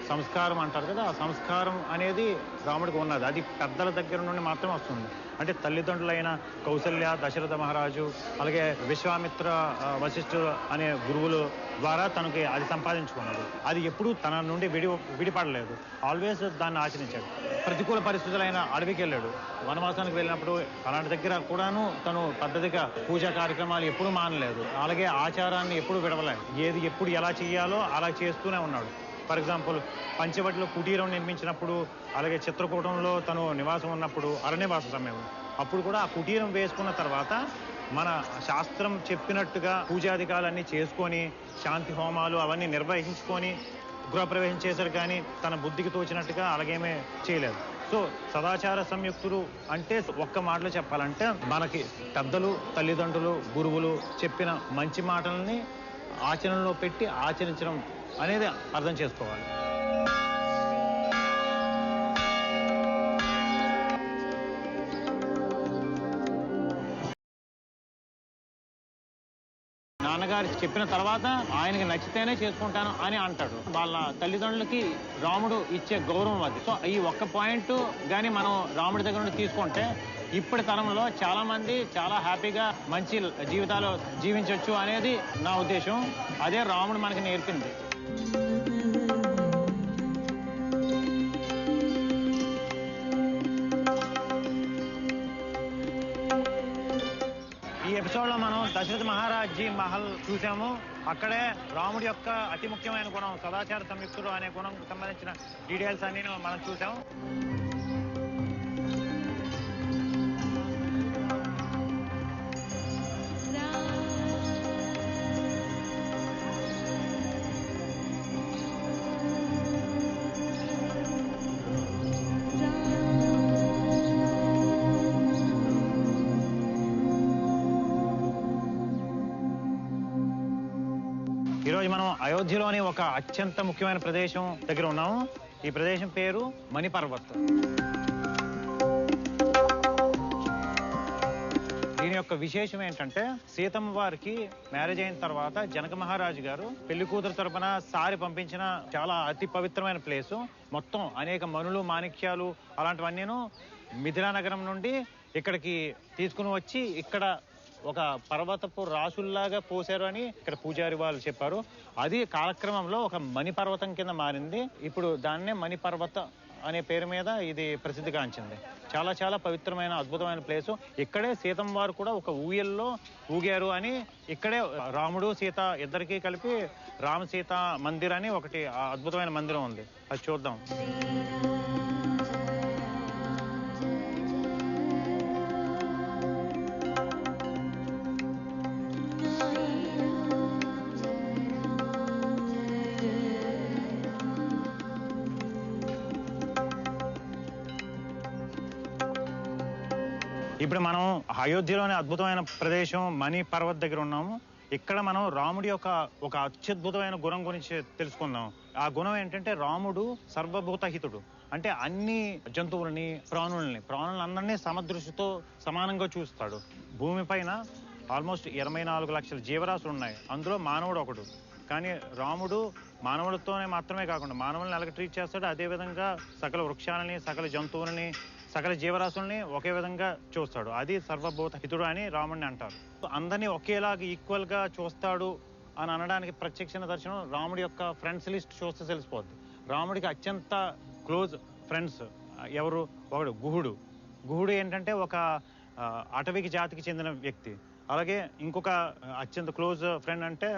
సంస్కారం అంటారు కదా, ఆ సంస్కారం అనేది రాముడికి ఉన్నది. అది పెద్దల దగ్గర నుండి మాత్రమే వస్తుంది. అంటే తల్లిదండ్రులైన కౌసల్య, దశరథ మహారాజు, అలాగే విశ్వామిత్ర, వశిష్ఠుడు అనే గురువులు ద్వారా తనకి అది సంపాదించుకున్నాడు. అది ఎప్పుడూ తన నుండి విడిపడలేదు. ఆల్వేస్ దాన్ని ఆచరించాడు. ప్రతికూల పరిస్థితులైన అడవికి వెళ్ళాడు, వనవాసానికి వెళ్ళినప్పుడు అలాంటి దగ్గర కూడాను తను పద్ధతిగా పూజా కార్యక్రమాలు ఎప్పుడూ మానలేదు. అలాగే ఆచారాన్ని ఎప్పుడు విడవలేదు. ఏది ఎప్పుడు ఎలా చేయాలో అలా చేస్తూనే ఉన్నాడు. ఫర్ ఎగ్జాంపుల్ పంచవటిలో కుటీరం నిర్మించినప్పుడు, అలాగే చిత్రకూటంలో తను నివాసం ఉన్నప్పుడు, అరణ్యవాస సమయం అప్పుడు కూడా ఆ కుటీరం వేసుకున్న తర్వాత మన శాస్త్రం చెప్పినట్టుగా పూజాధికాలన్నీ చేసుకొని శాంతి హోమాలు అవన్నీ నిర్వహించుకొని గృహప్రవేశం చేశారు. కానీ తన బుద్ధికి తోచినట్టుగా అలాగేమీ చేయలేదు. సో సదాచార సంయుక్తులు అంటే ఒక్క మాటలో చెప్పాలంటే మనకి పెద్దలు, తల్లిదండ్రులు, గురువులు చెప్పిన మంచి మాటల్ని ఆచరణలో పెట్టి ఆచరించడం అనేది అర్థం చేసుకోవాలి. నాన్నగారు చెప్పిన తర్వాత ఆయనకి నచ్చితేనే చేసుకుంటాను అని అంటాడు. వాళ్ళ తల్లిదండ్రులకి రాముడు ఇచ్చే గౌరవం అది. సో ఈ ఒక్క పాయింట్ కానీ మనం రాముడి దగ్గర నుండి తీసుకుంటే ఇప్పటి తరంలో చాలా మంది చాలా హ్యాపీగా మంచి జీవితాలు జీవించవచ్చు అనేది నా ఉద్దేశం. అదే రాముడు మనకి నేర్పింది. ఈ ఎపిసోడ్లో మనం దశరథ మహారాజ్జీ మహల్ చూసాము. అక్కడే రాముడి యొక్క అతి ముఖ్యమైన గుణం సదాచార సంయుక్తుడు అనే గుణం సంబంధించిన డీటెయిల్స్ అన్ని మనం చూసాం. ఈరోజు మనం అయోధ్యలోని ఒక అత్యంత ముఖ్యమైన ప్రదేశం దగ్గర ఉన్నాము. ఈ ప్రదేశం పేరు మణిపర్వత్. దీని యొక్క విశేషం ఏంటంటే సీతమ్మ వారికి మ్యారేజ్ అయిన తర్వాత జనక మహారాజు గారు పెళ్లి కూతురు తరపున సారి పంపించిన చాలా అతి పవిత్రమైన ప్లేసు. మొత్తం అనేక మణులు, మాణిక్యాలు అలాంటివన్నీను మిథిలా నగరం నుండి ఇక్కడికి తీసుకుని వచ్చి ఇక్కడ ఒక పర్వతపు రాసుల్లాగా పోసారు అని ఇక్కడ పూజారి వాళ్ళు చెప్పారు. అది కాలక్రమంలో ఒక మణిపర్వతం కింద మారింది. ఇప్పుడు దాన్నే మణిపర్వత అనే పేరు మీద ఇది ప్రసిద్ధిగాంచింది. చాలా చాలా పవిత్రమైన అద్భుతమైన ప్లేసు. ఇక్కడే సీతమ్మ వారు కూడా ఒక ఊయల్లో ఊగారు అని, ఇక్కడే రాముడు సీత ఇద్దరికీ కలిపి రామ సీత మందిర్ అని ఒకటి అద్భుతమైన మందిరం ఉంది. అది చూద్దాం. ఇప్పుడు మనం అయోధ్యలోని అద్భుతమైన ప్రదేశం మణి పర్వత్ దగ్గర ఉన్నాము. ఇక్కడ మనం రాముడి యొక్క ఒక అత్యద్భుతమైన గుణం గురించి తెలుసుకుందాం. ఆ గుణం ఏంటంటే రాముడు సర్వభూత హితుడు. అంటే అన్ని జంతువులని, ప్రాణులందరినీ సమదృష్టితో సమానంగా చూస్తాడు. భూమి పైన ఆల్మోస్ట్ 24 లక్షల జీవరాశులు ఉన్నాయి. అందులో మానవుడు ఒకడు. కానీ రాముడు మానవులతోనే మాత్రమే కాకుండా మానవులను ఎలాగ ట్రీట్ చేస్తాడు, అదేవిధంగా సకల వృక్షాలని, సకల జంతువులని, సకల జీవరాశుల్ని ఒకే విధంగా చూస్తాడు. అది సర్వభూత హితుడు అని రాముడిని అంటారు. అందరినీ ఒకేలాగా ఈక్వల్గా చూస్తాడు అని అనడానికి ప్రత్యక్ష దర్శనం రాముడి యొక్క ఫ్రెండ్స్ లిస్ట్ చూస్తే తెలిసిపోద్ది. రాముడికి అత్యంత క్లోజ్ ఫ్రెండ్స్ ఎవరు? ఒకడు గుహుడు ఏంటంటే ఒక అటవికి జాతికి చెందిన వ్యక్తి. అలాగే ఇంకొక అత్యంత క్లోజ్ ఫ్రెండ్ అంటే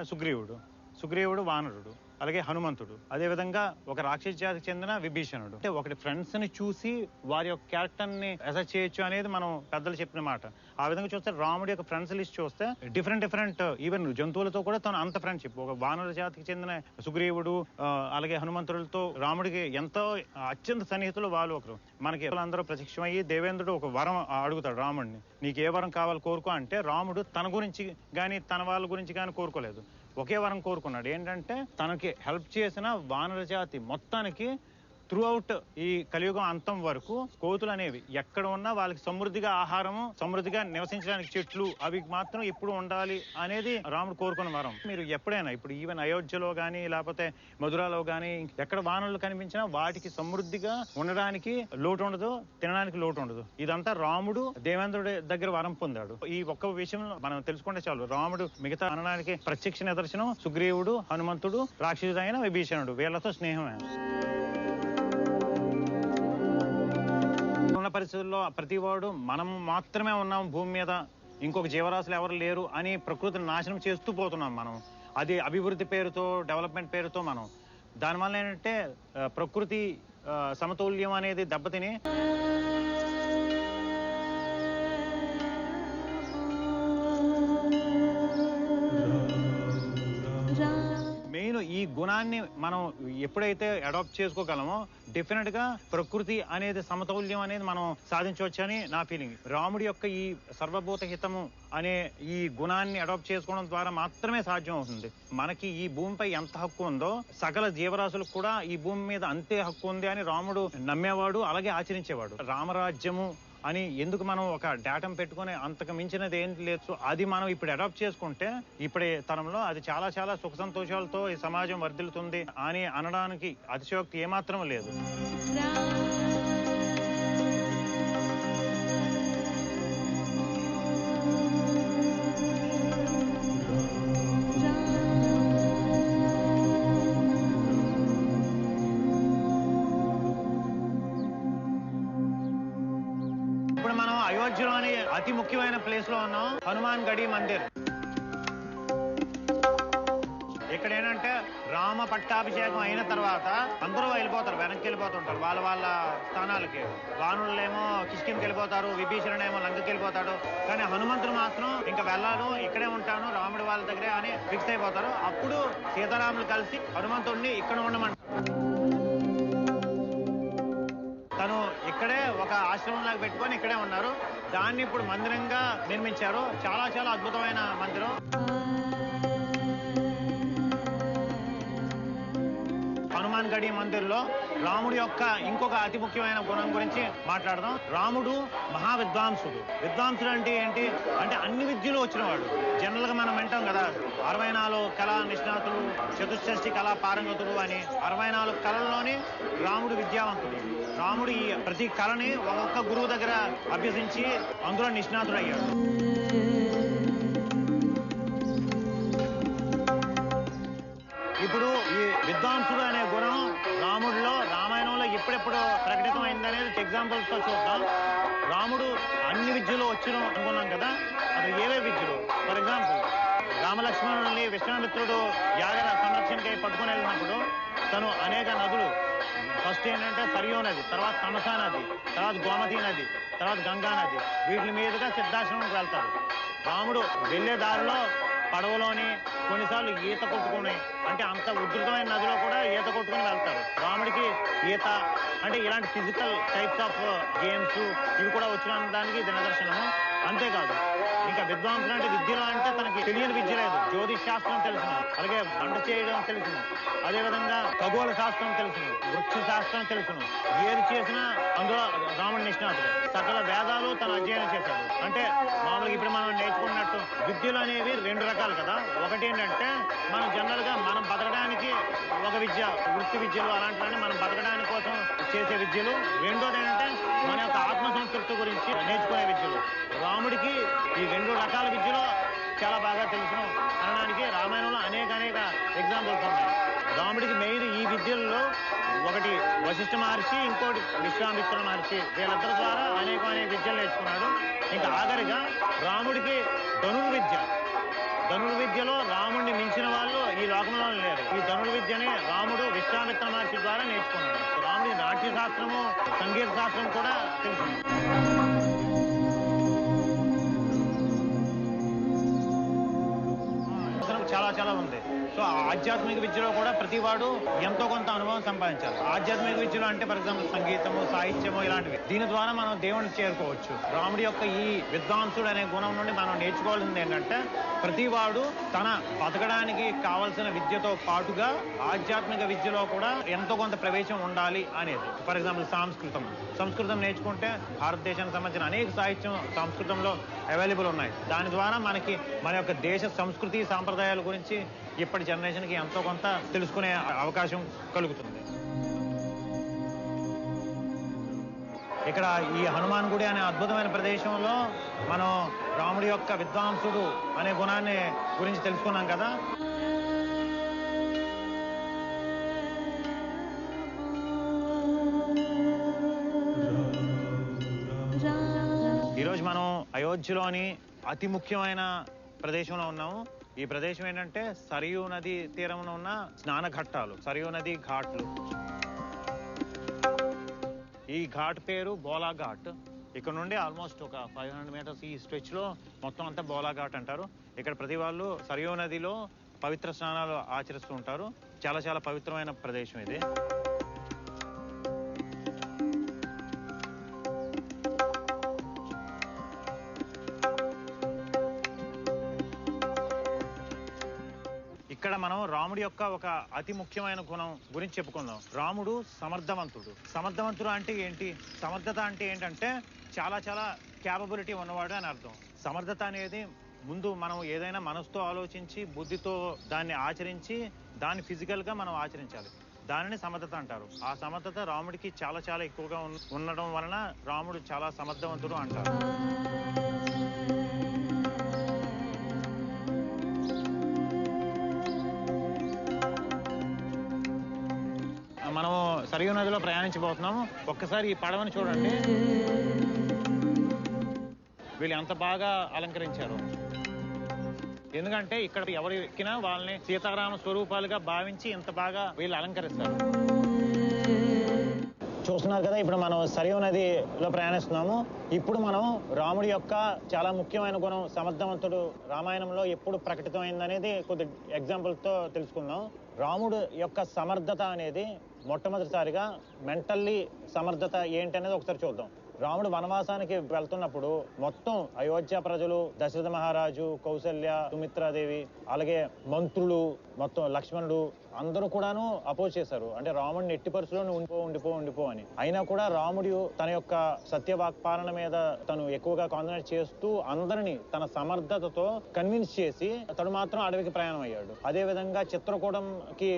సుగ్రీవుడు వానరుడు. అలాగే హనుమంతుడు. అదేవిధంగా ఒక రాక్షస జాతికి చెందిన విభీషణుడు. అంటే ఒకటి ఫ్రెండ్స్ ని చూసి వారి యొక్క క్యారెక్టర్ ని అసెస్ చేయొచ్చు అనేది మనం పెద్దలు చెప్పిన మాట. ఆ విధంగా చూస్తే రాముడి యొక్క ఫ్రెండ్స్ లిస్ట్ చూస్తే డిఫరెంట్ ఈవెన్ జంతువులతో కూడా తను అంత ఫ్రెండ్షిప్. ఒక వానర జాతికి చెందిన సుగ్రీవుడు, అలాగే హనుమంతుడితో రాముడికి ఎంతో అత్యంత సన్నిహితులు వాళ్ళు ఒకరు. మనకి అందరూ ప్రత్యక్షమయ్యి దేవేంద్రుడు ఒక వరం అడుగుతాడు రాముడిని, నీకు ఏ వరం కావాలి కోరుకో అంటే రాముడు తన గురించి కానీ తన వాళ్ళ గురించి కానీ కోరుకోలేదు. ఒకే వరం కోరుకున్నాడు. ఏంటంటే తనకి హెల్ప్ చేసిన వానర జాతి మొత్తానికి త్రూ అవుట్ ఈ కలియుగం అంతం వరకు కోతులు అనేవి ఎక్కడ ఉన్నా వాళ్ళకి సమృద్ధిగా ఆహారము, సమృద్ధిగా నివసించడానికి చెట్లు అవి మాత్రం ఎప్పుడు ఉండాలి అనేది రాముడు కోరుకున్న వరం. మీరు ఎప్పుడైనా ఇప్పుడు ఈవెన్ అయోధ్యలో కానీ లేకపోతే మధురాలో కానీ ఎక్కడ వానలు కనిపించినా వాటికి సమృద్ధిగా ఉండడానికి లోటు ఉండదు, తినడానికి లోటు ఉండదు. ఇదంతా రాముడు దేవేంద్రుడి దగ్గర వరం పొందాడు. ఈ ఒక్క విషయంలో మనం తెలుసుకుంటే చాలు. రాముడు మిగతా అనడానికి ప్రత్యక్ష నిదర్శనం సుగ్రీవుడు, హనుమంతుడు, రాక్షసుడైన విభీషణుడు, వీళ్ళతో స్నేహమే. ఉన్న పరిస్థితుల్లో ప్రతివాడు మనం మాత్రమే ఉన్నాం భూమి మీద, ఇంకొక జీవరాశులు ఎవరు లేరు అని ప్రకృతిని నాశనం చేస్తూ పోతున్నాం మనం. అది అభివృద్ధి పేరుతో, డెవలప్మెంట్ పేరుతో మనం. దానివల్ల ఏంటంటే ప్రకృతి సమతుల్యం అనేది దెబ్బతిని మెయిన్ ఈ గుణాన్ని మనం ఎప్పుడైతే అడాప్ట్ చేసుకోగలమో డెఫినెట్ గా ప్రకృతి అనేది సమతౌల్యం అనేది మనం సాధించవచ్చని నా ఫీలింగ్. రాముడి యొక్క ఈ సర్వభూత హితము అనే ఈ గుణాన్ని అడాప్ట్ చేసుకోవడం ద్వారా మాత్రమే సాధ్యం అవుతుంది. మనకి ఈ భూమిపై ఎంత హక్కు ఉందో సకల జీవరాశులకు కూడా ఈ భూమి మీద అంతే హక్కు ఉంది అని రాముడు నమ్మేవాడు, అలాగే ఆచరించేవాడు. రామరాజ్యము అని ఎందుకు మనం ఒక డేటం పెట్టుకుని అంతకు మించినది ఏం లేదు. అది మనం ఇప్పుడు అడాప్ట్ చేసుకుంటే ఇప్పటి తరంలో అది చాలా చాలా సుఖ సంతోషాలతో ఈ సమాజం వర్ధిల్లుతుంది అని అనడానికి అతిశయోక్తి ఏమాత్రం లేదు. అయోధ్యలోని అతి ముఖ్యమైన ప్లేస్ లో ఉన్నాం, హనుమాన్ గడి మందిర్. ఇక్కడ ఏంటంటే రామ పట్టాభిషేకం అయిన తర్వాత అందరూ వెళ్ళిపోతారు, వెనక్కి వెళ్ళిపోతుంటారు వాళ్ళ వాళ్ళ స్థానాలకి. వానరులేమో కిష్కిందకి వెళ్ళిపోతారు, విభీషణుడేమో లంకకి వెళ్ళిపోతాడు. కానీ హనుమంతుడు మాత్రం ఇంకా వెళ్ళాను, ఇక్కడే ఉంటాను రాముడి వాళ్ళ దగ్గరే అని ఫిక్స్ అయిపోతారు. అప్పుడు సీతారాములు కలిసి హనుమంతుడిని ఇక్కడ ఉండమంటారు. తను ఇక్కడే ఒక ఆశ్రమం లాగా పెట్టుకొని ఇక్కడే ఉన్నారు. దాన్ని ఇప్పుడు మందిరంగా నిర్మించారు. చాలా చాలా అద్భుతమైన మందిరం. హనుమాన్ గడి మందిర్లో రాముడి యొక్క ఇంకొక అతి ముఖ్యమైన గుణం గురించి మాట్లాడదాం. రాముడు మహా విద్వాంసుడు. విద్వాంసుడు అంటే ఏంటి అంటే అన్ని విద్యలు వచ్చినవాడు. జనరల్ గా మనం వింటాం కదా 64 కళా నిష్ణాతులు, చతుష్షష్టి కళా పారంగతుడు అని. 64 కళల్లోని రాముడు విద్యావంతుడు. రాముడు ఈ ప్రతి కళని ఒక్కొక్క గురువు దగ్గర అభ్యసించి అందులో నిష్ణాతుడు అయ్యాడు. ఇప్పుడు ఈ విద్వాంసుడు అనే గుణం రాముడిలో రామాయణంలో ఎప్పుడెప్పుడు ప్రకటితమైందనేది ఎగ్జాంపుల్స్ తో చూద్దాం. రాముడు అన్ని విద్యలు వచ్చిన అనుకున్నాం కదా, అసలు ఏవే విద్యలు? ఫర్ ఎగ్జాంపుల్ రామలక్ష్మణుల్ని విశ్వామిత్రుడు యాగర సంరక్షణకై పట్టుకుని వెళ్ళినప్పుడు తను అనేక నదులు, ఫస్ట్ ఏంటంటే సరియూ నది, తర్వాత తమసా నది, తర్వాత గోమతి నది, తర్వాత గంగా నది, వీటి మీదుగా సిద్ధాశ్రమంకి వెళ్తారు. రాముడు వెళ్లే దారిలో పడవలోని కొన్నిసార్లు ఈత కొట్టుకుని, అంటే అంత ఉధృతమైన నదిలో కూడా ఈత కొట్టుకుని వెళ్తారు. రాముడికి ఈత అంటే ఇలాంటి ఫిజికల్ టైప్స్ ఆఫ్ గేమ్స్ ఇవి కూడా వచ్చిన దానికి ఇది నిదర్శనము. అంతేకాదు ఇంకా విద్వాంసులు అంటే విద్యలో అంటే తనకి తెలియని విద్య లేదు. జ్యోతిష్ శాస్త్రం తెలుసును, అలాగే వంట చేయడం తెలుసును, అదేవిధంగా ఖగోళ శాస్త్రం తెలుసును, వృక్ష శాస్త్రం తెలుసును. ఏది చేసినా అందులో రాముడి నిష్ణాతుడు. సకల వేదాలు తను అధ్యయనం చేశాడు. అంటే మామూలుగా ఇప్పుడు మనం నేర్చుకున్నట్టు విద్యలు అనేవి 2 రకాలు కదా. ఒకటి ఏంటంటే మనం జనరల్ గా మనం బతకడానికి ఒక విద్య, వృత్తి విద్యలు అలాంటివన్నీ మనం బతకడానికి కోసం చేసే విద్యలు. రెండోది ఏంటంటే మన యొక్క ఆత్మ సంతృప్తి గురించి నేర్చుకునే విద్యలు. రాముడికి ఈ 2 రకాల విద్యలో చాలా బాగా తెలుసు అనడానికి రామాయణంలో అనేక ఎగ్జాంపుల్స్ ఉన్నాయి. రాముడికి మెయిన్ ఈ విద్యల్లో ఒకటి వశిష్ఠ మహర్షి, ఇంకోటి విశ్వామిత్ర మహర్షి, వీళ్ళిద్దరి ద్వారా అనేక విద్యలు నేర్చుకున్నాడు. ఇంకా ఆఖరిగా రాముడికి ధనుర్విద్యలో రాముడిని మించిన వాళ్ళు ఈ లోకంలో లేరు. ఈ ధనుర్విద్యని రాముడు విశ్వామిత్ర మహర్షి ద్వారా నేర్చుకున్నాడు. రాముడికి నాట్య శాస్త్రము, సంగీత శాస్త్రం కూడా తెలుసు. చాలా చాలా ఉంది. సో ఆధ్యాత్మిక విద్యలో కూడా ప్రతివాడు ఎంతో కొంత అనుభవం సంపాదించాలి. ఆధ్యాత్మిక విద్యలో అంటే ఫర్ ఎగ్జాంపుల్ సంగీతము, సాహిత్యము ఇలాంటివి. దీని ద్వారా మనం దేవుడిని చేరుకోవచ్చు. రాముడి యొక్క ఈ విద్వాంసుడు అనే గుణం నుండి మనం నేర్చుకోవాల్సింది ఏంటంటే ప్రతివాడు తన బతకడానికి కావలసిన విద్యతో పాటుగా ఆధ్యాత్మిక విద్యలో కూడా ఎంతో కొంత ప్రవేశం ఉండాలి అనేది. ఫర్ ఎగ్జాంపుల్ సంస్కృతం నేర్చుకుంటే భారతదేశానికి సంబంధించిన అనేక సాహిత్యం సంస్కృతంలో అవైలబుల్ ఉన్నాయి. దాని ద్వారా మనకి మన యొక్క దేశ సంస్కృతి సాంప్రదాయాల గురించి ఇప్పటి జనరేషన్కి ఎంతో కొంత తెలుసుకునే అవకాశం కలుగుతుంది. ఇక్కడ ఈ హనుమాన్ గుడి అనే అద్భుతమైన ప్రదేశంలో మనం రాముడి యొక్క విద్వాంసుడు అనే గుణాన్ని గురించి తెలుసుకున్నాం కదా. ఈరోజు మనం అయోధ్యలోని అతి ముఖ్యమైన ప్రదేశంలో ఉన్నాము. ఈ ప్రదేశం ఏంటంటే సరియూ నది తీరంలో ఉన్న స్నాన ఘట్టాలు, సరియూ నది ఘాట్లు. ఈ ఘాట్ పేరు బోలా ఘాట్. ఇక్కడ నుండి ఆల్మోస్ట్ ఒక 500 మీటర్స్ ఈ స్ట్రెచ్ లో మొత్తం అంతా బోలా ఘాట్ అంటారు. ఇక్కడ ప్రతి వాళ్ళు సరియూ నదిలో పవిత్ర స్నానాలు ఆచరిస్తూ ఉంటారు. చాలా చాలా పవిత్రమైన ప్రదేశం ఇది. ఇక్కడ మనం రాముడి యొక్క ఒక అతి ముఖ్యమైన గుణం గురించి చెప్పుకుందాం. రాముడు సమర్థవంతుడు అంటే ఏంటి? సమర్థత అంటే ఏంటంటే చాలా చాలా క్యాపబిలిటీ ఉన్నవాడు అని అర్థం. సమర్థత అనేది ముందు మనం ఏదైనా మనసుతో ఆలోచించి బుద్ధితో దాన్ని ఆచరించి దాన్ని ఫిజికల్గా మనం ఆచరించాలి. దానిని సమర్థత అంటారు. ఆ సమర్థత రాముడికి చాలా చాలా ఎక్కువగా ఉండడం వలన రాముడు చాలా సమర్థవంతుడు అంటారు. మనము సరియూ నదిలో ప్రయాణించబోతున్నాము. ఒక్కసారి ఈ పడవని చూడండి, వీళ్ళు ఎంత బాగా అలంకరించారు. ఎందుకంటే ఇక్కడ ఎవరు ఎక్కినా వాళ్ళని సీతారామ స్వరూపాలుగా భావించి ఇంత బాగా వీళ్ళు అలంకరిస్తారు. చూస్తున్నారు కదా, ఇప్పుడు మనం సరియూ నదిలో ప్రయాణిస్తున్నాము. ఇప్పుడు మనం రాముడి యొక్క చాలా ముఖ్యమైన గుణం సమర్థవంతుడు రామాయణంలో ఎప్పుడు ప్రకటితమైందనేది కొద్ది ఎగ్జాంపుల్తో తెలుసుకుందాం. రాముడు యొక్క సమర్థత అనేది మొట్టమొదటిసారిగా మెంటల్లీ సమర్థత ఏంటనేది ఒకసారి చూద్దాం. రాముడు వనవాసానికి వెళ్తున్నప్పుడు మొత్తం అయోధ్య ప్రజలు, దశరథ మహారాజు, కౌసల్య, సుమిత్రాదేవి, అలాగే మంత్రులు, మొత్తం లక్ష్మణుడు అందరూ కూడాను అపోజ్ చేశారు. అంటే రాముడిని ఎట్టి పరిస్థితుల్లో ఉండిపో అని. అయినా కూడా రాముడు తన యొక్క సత్యవాక్పాలన మీద తను ఎక్కువగా కాన్సన్ట్రేట్ చేస్తూ అందరినీ తన సమర్థతతో కన్విన్స్ చేసి తను మాత్రం అడవికి ప్రయాణం అయ్యాడు. అదే విధంగా చిత్రకూటంకి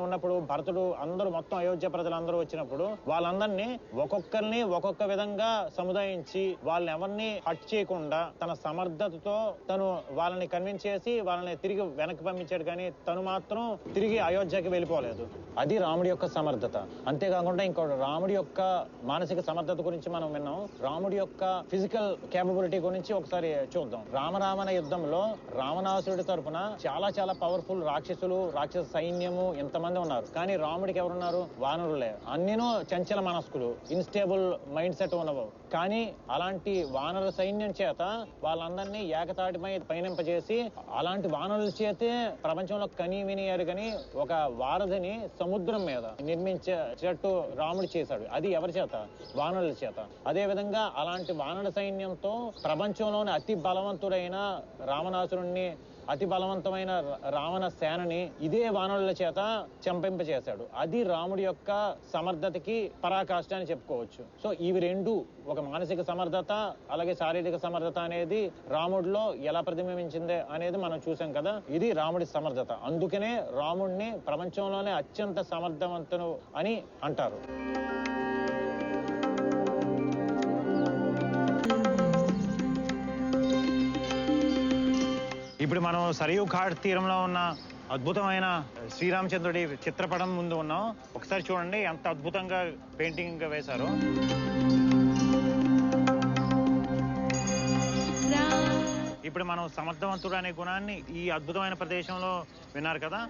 ఉన్నప్పుడు భరతుడు అందరూ మొత్తం అయోధ్య ప్రజలందరూ వచ్చినప్పుడు వాళ్ళందరినీ ఒక్కొక్కరిని ఒక్కొక్క విధంగా సముదాయించి వాళ్ళని ఎవరిని హట్ చేయకుండా తన సమర్థతతో తను వాళ్ళని కన్విన్స్ చేసి వాళ్ళని తిరిగి వెనక్కి పంపించాడు. కానీ తను మాత్రం తిరిగి అయోధ్యకి వెళ్ళిపోలేదు. అది రాముడి యొక్క సమర్థత. అంతేకాకుండా ఇంకోటి రాముడి యొక్క మానసిక సమర్థత గురించి మనం విన్నాం. రాముడి యొక్క ఫిజికల్ కేపబిలిటీ గురించి ఒకసారి చూద్దాం. రామరావణ యుద్ధంలో రావణాసురుడి తరపున చాలా చాలా పవర్ఫుల్ రాక్షస సైన్యము ఎంతమంది ఉన్నారు. కానీ రాముడికి ఎవరున్నారు? వానరులే. అన్నినూ చంచల మనస్కులు, ఇన్స్టేబుల్ మైండ్ సెట్ ఉన్నవు. కానీ అలాంటి వానర సైన్యం చేత వాళ్ళందరినీ ఏకతాటిపై పయనింపజేసి అలాంటి వానరుల చేతే ప్రపంచంలో కని విని ఎరుగని ఒక వారధిని సముద్రం మీద నిర్మించేటట్టు రాముడు చేశాడు. అది ఎవరి చేత? వానరుల చేత. అదే విధంగా అలాంటి వానర సైన్యంతో ప్రపంచంలోని అతి బలవంతుడైన రావణాసురుణ్ణి, అతి బలవంతమైన రావణ సేనని ఇదే వానరుల చేత చంపింపచేశాడు. అది రాముడి యొక్క సమర్థతకి పరాకాష్ట అని చెప్పుకోవచ్చు. సో ఇవి రెండు, ఒక మానసిక సమర్థత అలాగే శారీరక సమర్థత అనేది రాముడిలో ఎలా ప్రతిబింబించింది అనేది మనం చూసాం కదా. ఇది రాముడి సమర్థత. అందుకనే రాముడిని ప్రపంచంలోనే అత్యంత సమర్థవంతుడు అని అంటారు. ఇప్పుడు మనం సరియూ ఘాట్ తీరంలో ఉన్న అద్భుతమైన శ్రీరామచంద్రుడి చిత్రపటం ముందు ఉన్నాం. ఒకసారి చూడండి ఎంత అద్భుతంగా పెయింటింగ్ వేశారో. ఇప్పుడు మనం సమర్థవంతుడు అనే గుణాన్ని ఈ అద్భుతమైన ప్రదేశంలో విన్నారు కదా.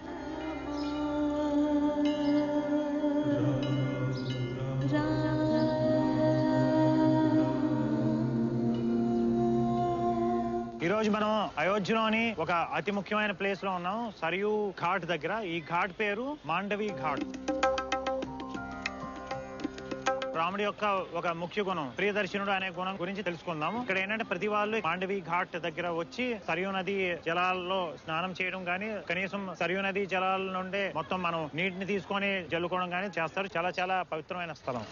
ఈ రోజు మనం అయోధ్యలోని ఒక అతి ముఖ్యమైన ప్లేస్ లో ఉన్నాం, సరియు ఘాట్ దగ్గర. ఈ ఘాట్ పేరు మాండవి ఘాట్. రాముడి యొక్క ఒక ముఖ్య గుణం ప్రియదర్శనుడు అనే గుణం గురించి తెలుసుకుందాము. ఇక్కడ ఏంటంటే ప్రతి వాళ్ళు మాండవి ఘాట్ దగ్గర వచ్చి సరియు నది జలాల్లో స్నానం చేయడం గానీ, కనీసం సరియు నది జలాల నుండి మొత్తం మనం నీటిని తీసుకొని జల్లుకోవడం గానీ చేస్తారు. చాలా చాలా పవిత్రమైన స్థలం.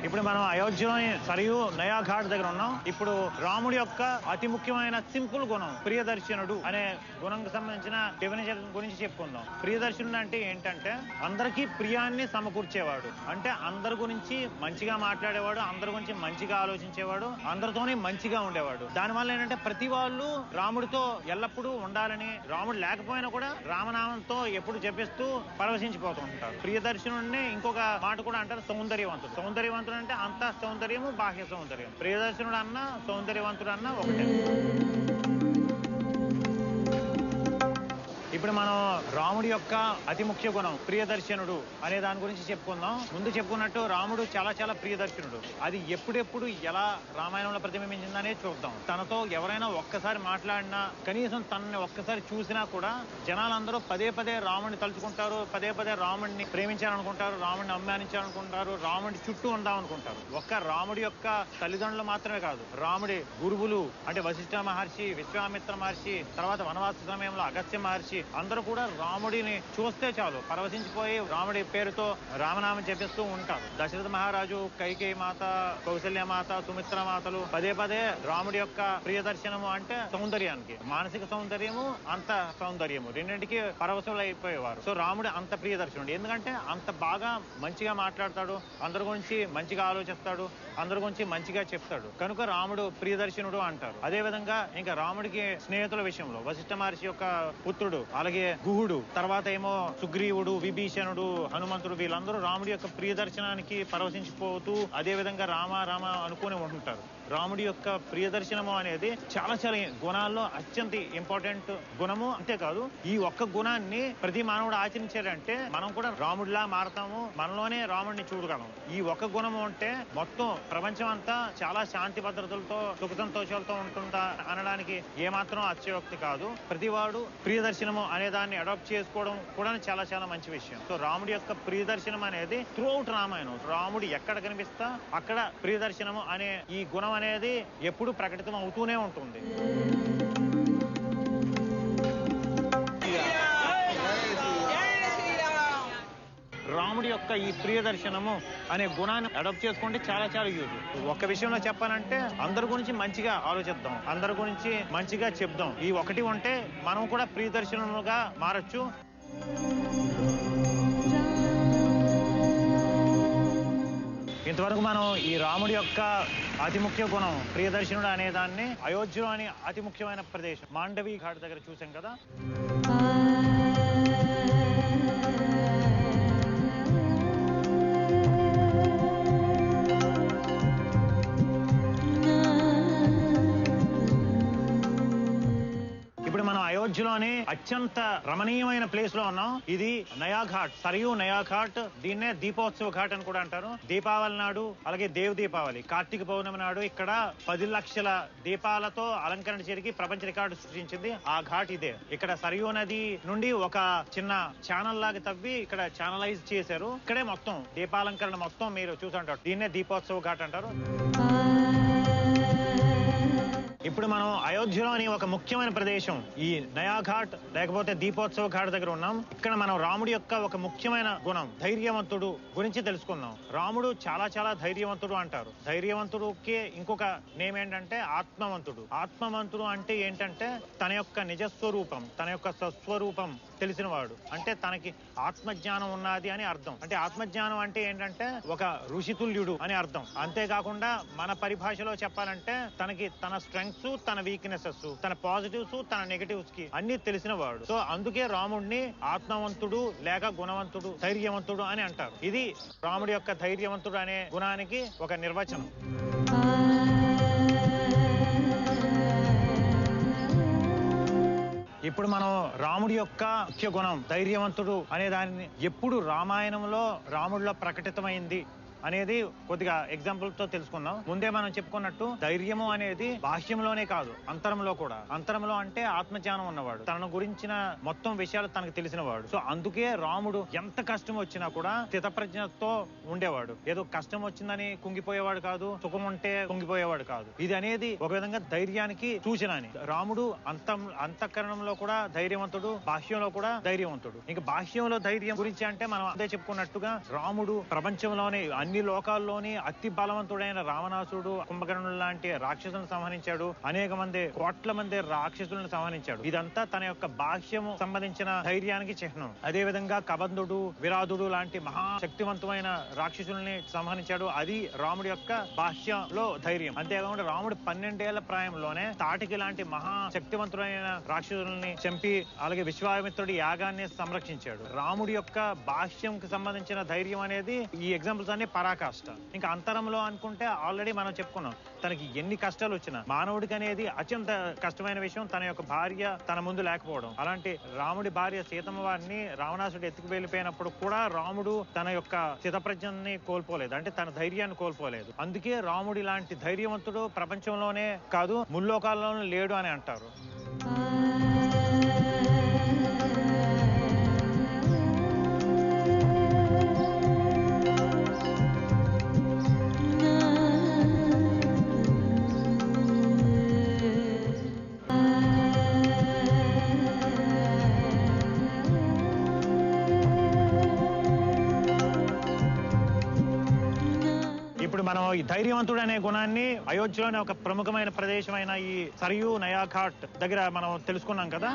ఇప్పుడు మనం అయోధ్యలోని సరియు నయా ఘాట్ దగ్గర ఉన్నాం. ఇప్పుడు రాముడి యొక్క అతి ముఖ్యమైన సింపుల్ గుణం ప్రియదర్శనుడు అనే గుణంకి సంబంధించిన డెఫినేషన్ గురించి చెప్పుకుందాం. ప్రియదర్శనుడు అంటే ఏంటంటే అందరికీ ప్రియాన్ని సమకూర్చేవాడు. అంటే అందరి గురించి మంచిగా మాట్లాడేవాడు, అందరి గురించి మంచిగా ఆలోచించేవాడు, అందరితోనే మంచిగా ఉండేవాడు. దానివల్ల ఏంటంటే ప్రతి వాళ్ళు రాముడితో ఎల్లప్పుడూ ఉండాలని, రాముడు లేకపోయినా కూడా రామనామంతో ఎప్పుడు జపిస్తూ పరవశించిపోతూ ఉంటారు. ప్రియదర్శనుడిని ఇంకొక మాట కూడా అంటారు సౌందర్యవంతుడు. సౌందర్యవంతుడు అంటే అంత సౌందర్యము బాహ్య సౌందర్యం. ప్రియదర్శనుడు అన్న సౌందర్యవంతుడు అన్న ఒకటే. ఇప్పుడు మనం రాముడి యొక్క అతి ముఖ్య గుణం ప్రియదర్శనుడు అనే దాని గురించి చెప్పుకుందాం. ముందు చెప్పుకున్నట్టు రాముడు చాలా చాలా ప్రియదర్శనుడు. అది ఎప్పుడెప్పుడు ఎలా రామాయణంలో ప్రతిబింబించిందనే చూద్దాం. తనతో ఎవరైనా ఒక్కసారి మాట్లాడినా, కనీసం తనని ఒక్కసారి చూసినా కూడా జనాలందరూ పదే పదే రాముడిని తలుచుకుంటారు, పదే పదే రాముడిని ప్రేమించాలనుకుంటారు, రాముడిని అభిమానించాలనుకుంటారు, రాముడి చుట్టూ ఉందామనుకుంటారు. ఒక్క రాముడి యొక్క తల్లిదండ్రులు మాత్రమే కాదు, రాముడి గురువులు అంటే వశిష్ఠ మహర్షి, విశ్వామిత్ర మహర్షి, తర్వాత వనవాస సమయంలో అగస్త్య మహర్షి అందరూ కూడా రాముడిని చూస్తే చాలు పరవశించిపోయి రాముడి పేరుతో రామనామం జపిస్తూ ఉంటారు. దశరథ మహారాజు, కైకేయి మాత, కౌసల్య మాత, సుమిత్ర మాతలు పదే పదే రాముడి యొక్క ప్రియదర్శనము అంటే సౌందర్యానికి, మానసిక సౌందర్యము అంత సౌందర్యము రెండింటికి పరవశులు అయిపోయేవారు. సో రాముడు అంత ప్రియదర్శనుడు. ఎందుకంటే అంత బాగా మంచిగా మాట్లాడతాడు, అందరి గురించి మంచిగా ఆలోచిస్తాడు, అందరి గురించి మంచిగా చెప్తాడు. కనుక రాముడు ప్రియదర్శనుడు అంటారు. అదే విధంగా ఇంకా రాముడికి స్నేహితుల విషయంలో వశిష్ఠ మహర్షి యొక్క పుత్రుడు, అలాగే గుహుడు, తర్వాత ఏమో సుగ్రీవుడు, విభీషణుడు, హనుమంతుడు, వీళ్ళందరూ రాముడి యొక్క ప్రియదర్శనానికి పరవశించిపోతూ అదే విధంగా రామ రామ అనుకుని ఉంటుంటారు. రాముడి యొక్క ప్రియదర్శనము అనేది చాలా చాలా గుణాల్లో అత్యంత ఇంపార్టెంట్ గుణము. అంతేకాదు ఈ ఒక్క గుణాన్ని ప్రతి మానవుడు ఆచరించాడంటే మనం కూడా రాముడిలా మారతాము, మనలోనే రాముడిని చూడగలం. ఈ ఒక్క గుణము అంటే మొత్తం ప్రపంచం అంతా చాలా శాంతి భద్రతలతో సుఖ సంతోషాలతో ఉంటుందా అనడానికి ఏమాత్రం అతిశయోక్తి కాదు. ప్రతివాడు ప్రియదర్శనము అనే దాన్ని అడాప్ట్ చేసుకోవడం కూడా చాలా చాలా మంచి విషయం. సో రాముడి యొక్క ప్రియదర్శనం అనేది త్రూఅవుట్ రామాయణం, రాముడు ఎక్కడ కనిపిస్తా అక్కడ ప్రియదర్శనము అనే ఈ గుణం అనేది ఎప్పుడు ప్రకటితం అవుతూనే ఉంటుంది. రాముడి యొక్క ఈ ప్రియదర్శనము అనే గుణాన్ని అడాప్ట్ చేసుకుంటే చాలా చాలా యూజ్. ఒక్క విషయంలో చెప్పాలంటే అందరి గురించి మంచిగా ఆలోచిద్దాం, అందరి గురించి మంచిగా చెప్దాం. ఈ ఒకటి ఉంటే మనం కూడా ప్రియదర్శనముగా మారచ్చు. ఇంతవరకు మనం ఈ రాముడి యొక్క అతి ముఖ్య గుణం ప్రియదర్శనుడు అనే దాన్ని అయోధ్యలో అని అతి ముఖ్యమైన ప్రదేశం మాండవి ఘాట్ దగ్గర చూసాం కదా. అయోధ్యలోని అత్యంత రమణీయమైన ప్లేస్ లో ఉన్నాం. ఇది నయా ఘాట్, సరియు నయా ఘాట్. దీన్నే దీపోత్సవ ఘాట్ అని కూడా అంటారు. దీపావళి నాడు, అలాగే దేవ్ దీపావళి, కార్తీక పౌర్ణమి నాడు ఇక్కడ 10 లక్షల దీపాలతో అలంకరణ జరిగి ప్రపంచ రికార్డు సృష్టించింది ఆ ఘాట్ ఇదే. ఇక్కడ సరియు నది నుండి ఒక చిన్న ఛానల్ లాగా తవ్వి ఇక్కడ ఛానలైజ్ చేశారు. ఇక్కడే మొత్తం దీపాలంకరణ మొత్తం మీరు చూసుంటారు. దీన్నే దీపోత్సవ ఘాట్ అంటారు. ఇప్పుడు మనం అయోధ్యలోని ఒక ముఖ్యమైన ప్రదేశం ఈ నయా ఘాట్ లేకపోతే దీపోత్సవ ఘాట్ దగ్గర ఉన్నాం. ఇక్కడ మనం రాముడి యొక్క ఒక ముఖ్యమైన గుణం ధైర్యవంతుడు గురించి తెలుసుకుందాం. రాముడు చాలా చాలా ధైర్యవంతుడు అంటారు. ధైర్యవంతుడికి ఇంకొక నేమ్ ఏంటంటే ఆత్మవంతుడు. ఆత్మవంతుడు అంటే ఏంటంటే తన యొక్క నిజస్వరూపం, తన యొక్క స్వస్వరూపం తెలిసినవాడు. అంటే తనకి ఆత్మజ్ఞానం ఉన్నది అని అర్థం. అంటే ఆత్మజ్ఞానం అంటే ఏంటంటే ఒక ఋషితుల్యుడు అని అర్థం. అంతేకాకుండా మన పరిభాషలో చెప్పాలంటే తనకి తన స్ట్రెంగ్స్, తన వీక్నెసెస్, తన పాజిటివ్స్, తన నెగటివ్స్ కి అన్ని తెలిసిన వాడు. సో అందుకే రాముడిని ఆత్మవంతుడు లేక గుణవంతుడు, ధైర్యవంతుడు అని అంటారు. ఇది రాముడి యొక్క ధైర్యవంతుడు అనే గుణానికి ఒక నిర్వచనం. ఇప్పుడు మనం రాముడి యొక్క ముఖ్య గుణం ధైర్యవంతుడు అనే దాన్ని ఎప్పుడు రామాయణంలో రాముడిలో ప్రకటితమైంది అనేది కొద్దిగా ఎగ్జాంపుల్ తో తెలుసుకుందాం. ముందే మనం చెప్పుకున్నట్టు ధైర్యము అనేది బాహ్యంలోనే కాదు, అంతరంలో కూడా. అంతరంలో అంటే ఆత్మజ్ఞానం ఉన్నవాడు, తన గురించిన మొత్తం విషయాలు తనకు తెలిసిన వాడు. సో అందుకే రాముడు ఎంత కష్టం వచ్చినా కూడా స్థితప్రజ్ఞతో ఉండేవాడు. ఏదో కష్టం వచ్చిందని కుంగిపోయేవాడు కాదు, సుఖం ఉంటే కుంగిపోయేవాడు కాదు. ఇది అనేది ఒక విధంగా ధైర్యానికి సూచన అని. రాముడు అంతఃకరణంలో కూడా ధైర్యవంతుడు, బాహ్యంలో కూడా ధైర్యవంతుడు. ఇంకా బాహ్యంలో ధైర్యం గురించి అంటే మనం అదే చెప్పుకున్నట్టుగా రాముడు ప్రపంచంలోని అన్ని లోకాల్లోని అతి బలవంతుడైన రావణాసుడు, కుంభకర్ణుడు లాంటి రాక్షసులను సంహరించాడు. అనేక మంది కోట్ల మంది రాక్షసులను సంహరించాడు. ఇదంతా తన యొక్క బాహ్యము సంబంధించిన ధైర్యానికి చిహ్నం. అదే విధంగా కబంధుడు, విరాధుడు లాంటి మహాశక్తివంతమైన రాక్షసుల్ని సంహరించాడు. అది రాముడి యొక్క బాహ్యంలో ధైర్యం. అంతేకాకుండా రాముడు 12 ఏళ్ల ప్రాయంలోనే తాటికి లాంటి మహాశక్తివంతుడైన రాక్షసుల్ని చంపి అలాగే విశ్వామిత్రుడి యాగాన్ని సంరక్షించాడు. రాముడి యొక్క బాహ్యంకి సంబంధించిన ధైర్యం అనేది ఈ ఎగ్జాంపుల్స్ అన్ని పరాకాష్ట. ఇంకా అంతరంలో అనుకుంటే ఆల్రెడీ మనం చెప్పుకున్నాం, తనకి ఎన్ని కష్టాలు వచ్చినా మానవుడికి అనేది అత్యంత కష్టమైన విషయం తన యొక్క భార్య తన ముందు లేకపోవడం. అలాంటి రాముడి భార్య సీతమ్మ వారిని రావణాసుడు ఎత్తుకు వెళ్ళిపోయినప్పుడు కూడా రాముడు తన యొక్క స్థితప్రజ్ఞని కోల్పోలేదు, అంటే తన ధైర్యాన్ని కోల్పోలేదు. అందుకే రాముడి లాంటి ధైర్యవంతుడు ప్రపంచంలోనే కాదు ముల్లోకాల్లోనే లేడు అని అంటారు. ఇప్పుడు మనం ఈ ధైర్యవంతుడు అనే గుణాన్ని అయోధ్యలోని ఒక ప్రముఖమైన ప్రదేశమైన ఈ సరియు నయా ఘాట్ దగ్గర మనం తెలుసుకున్నాం కదా.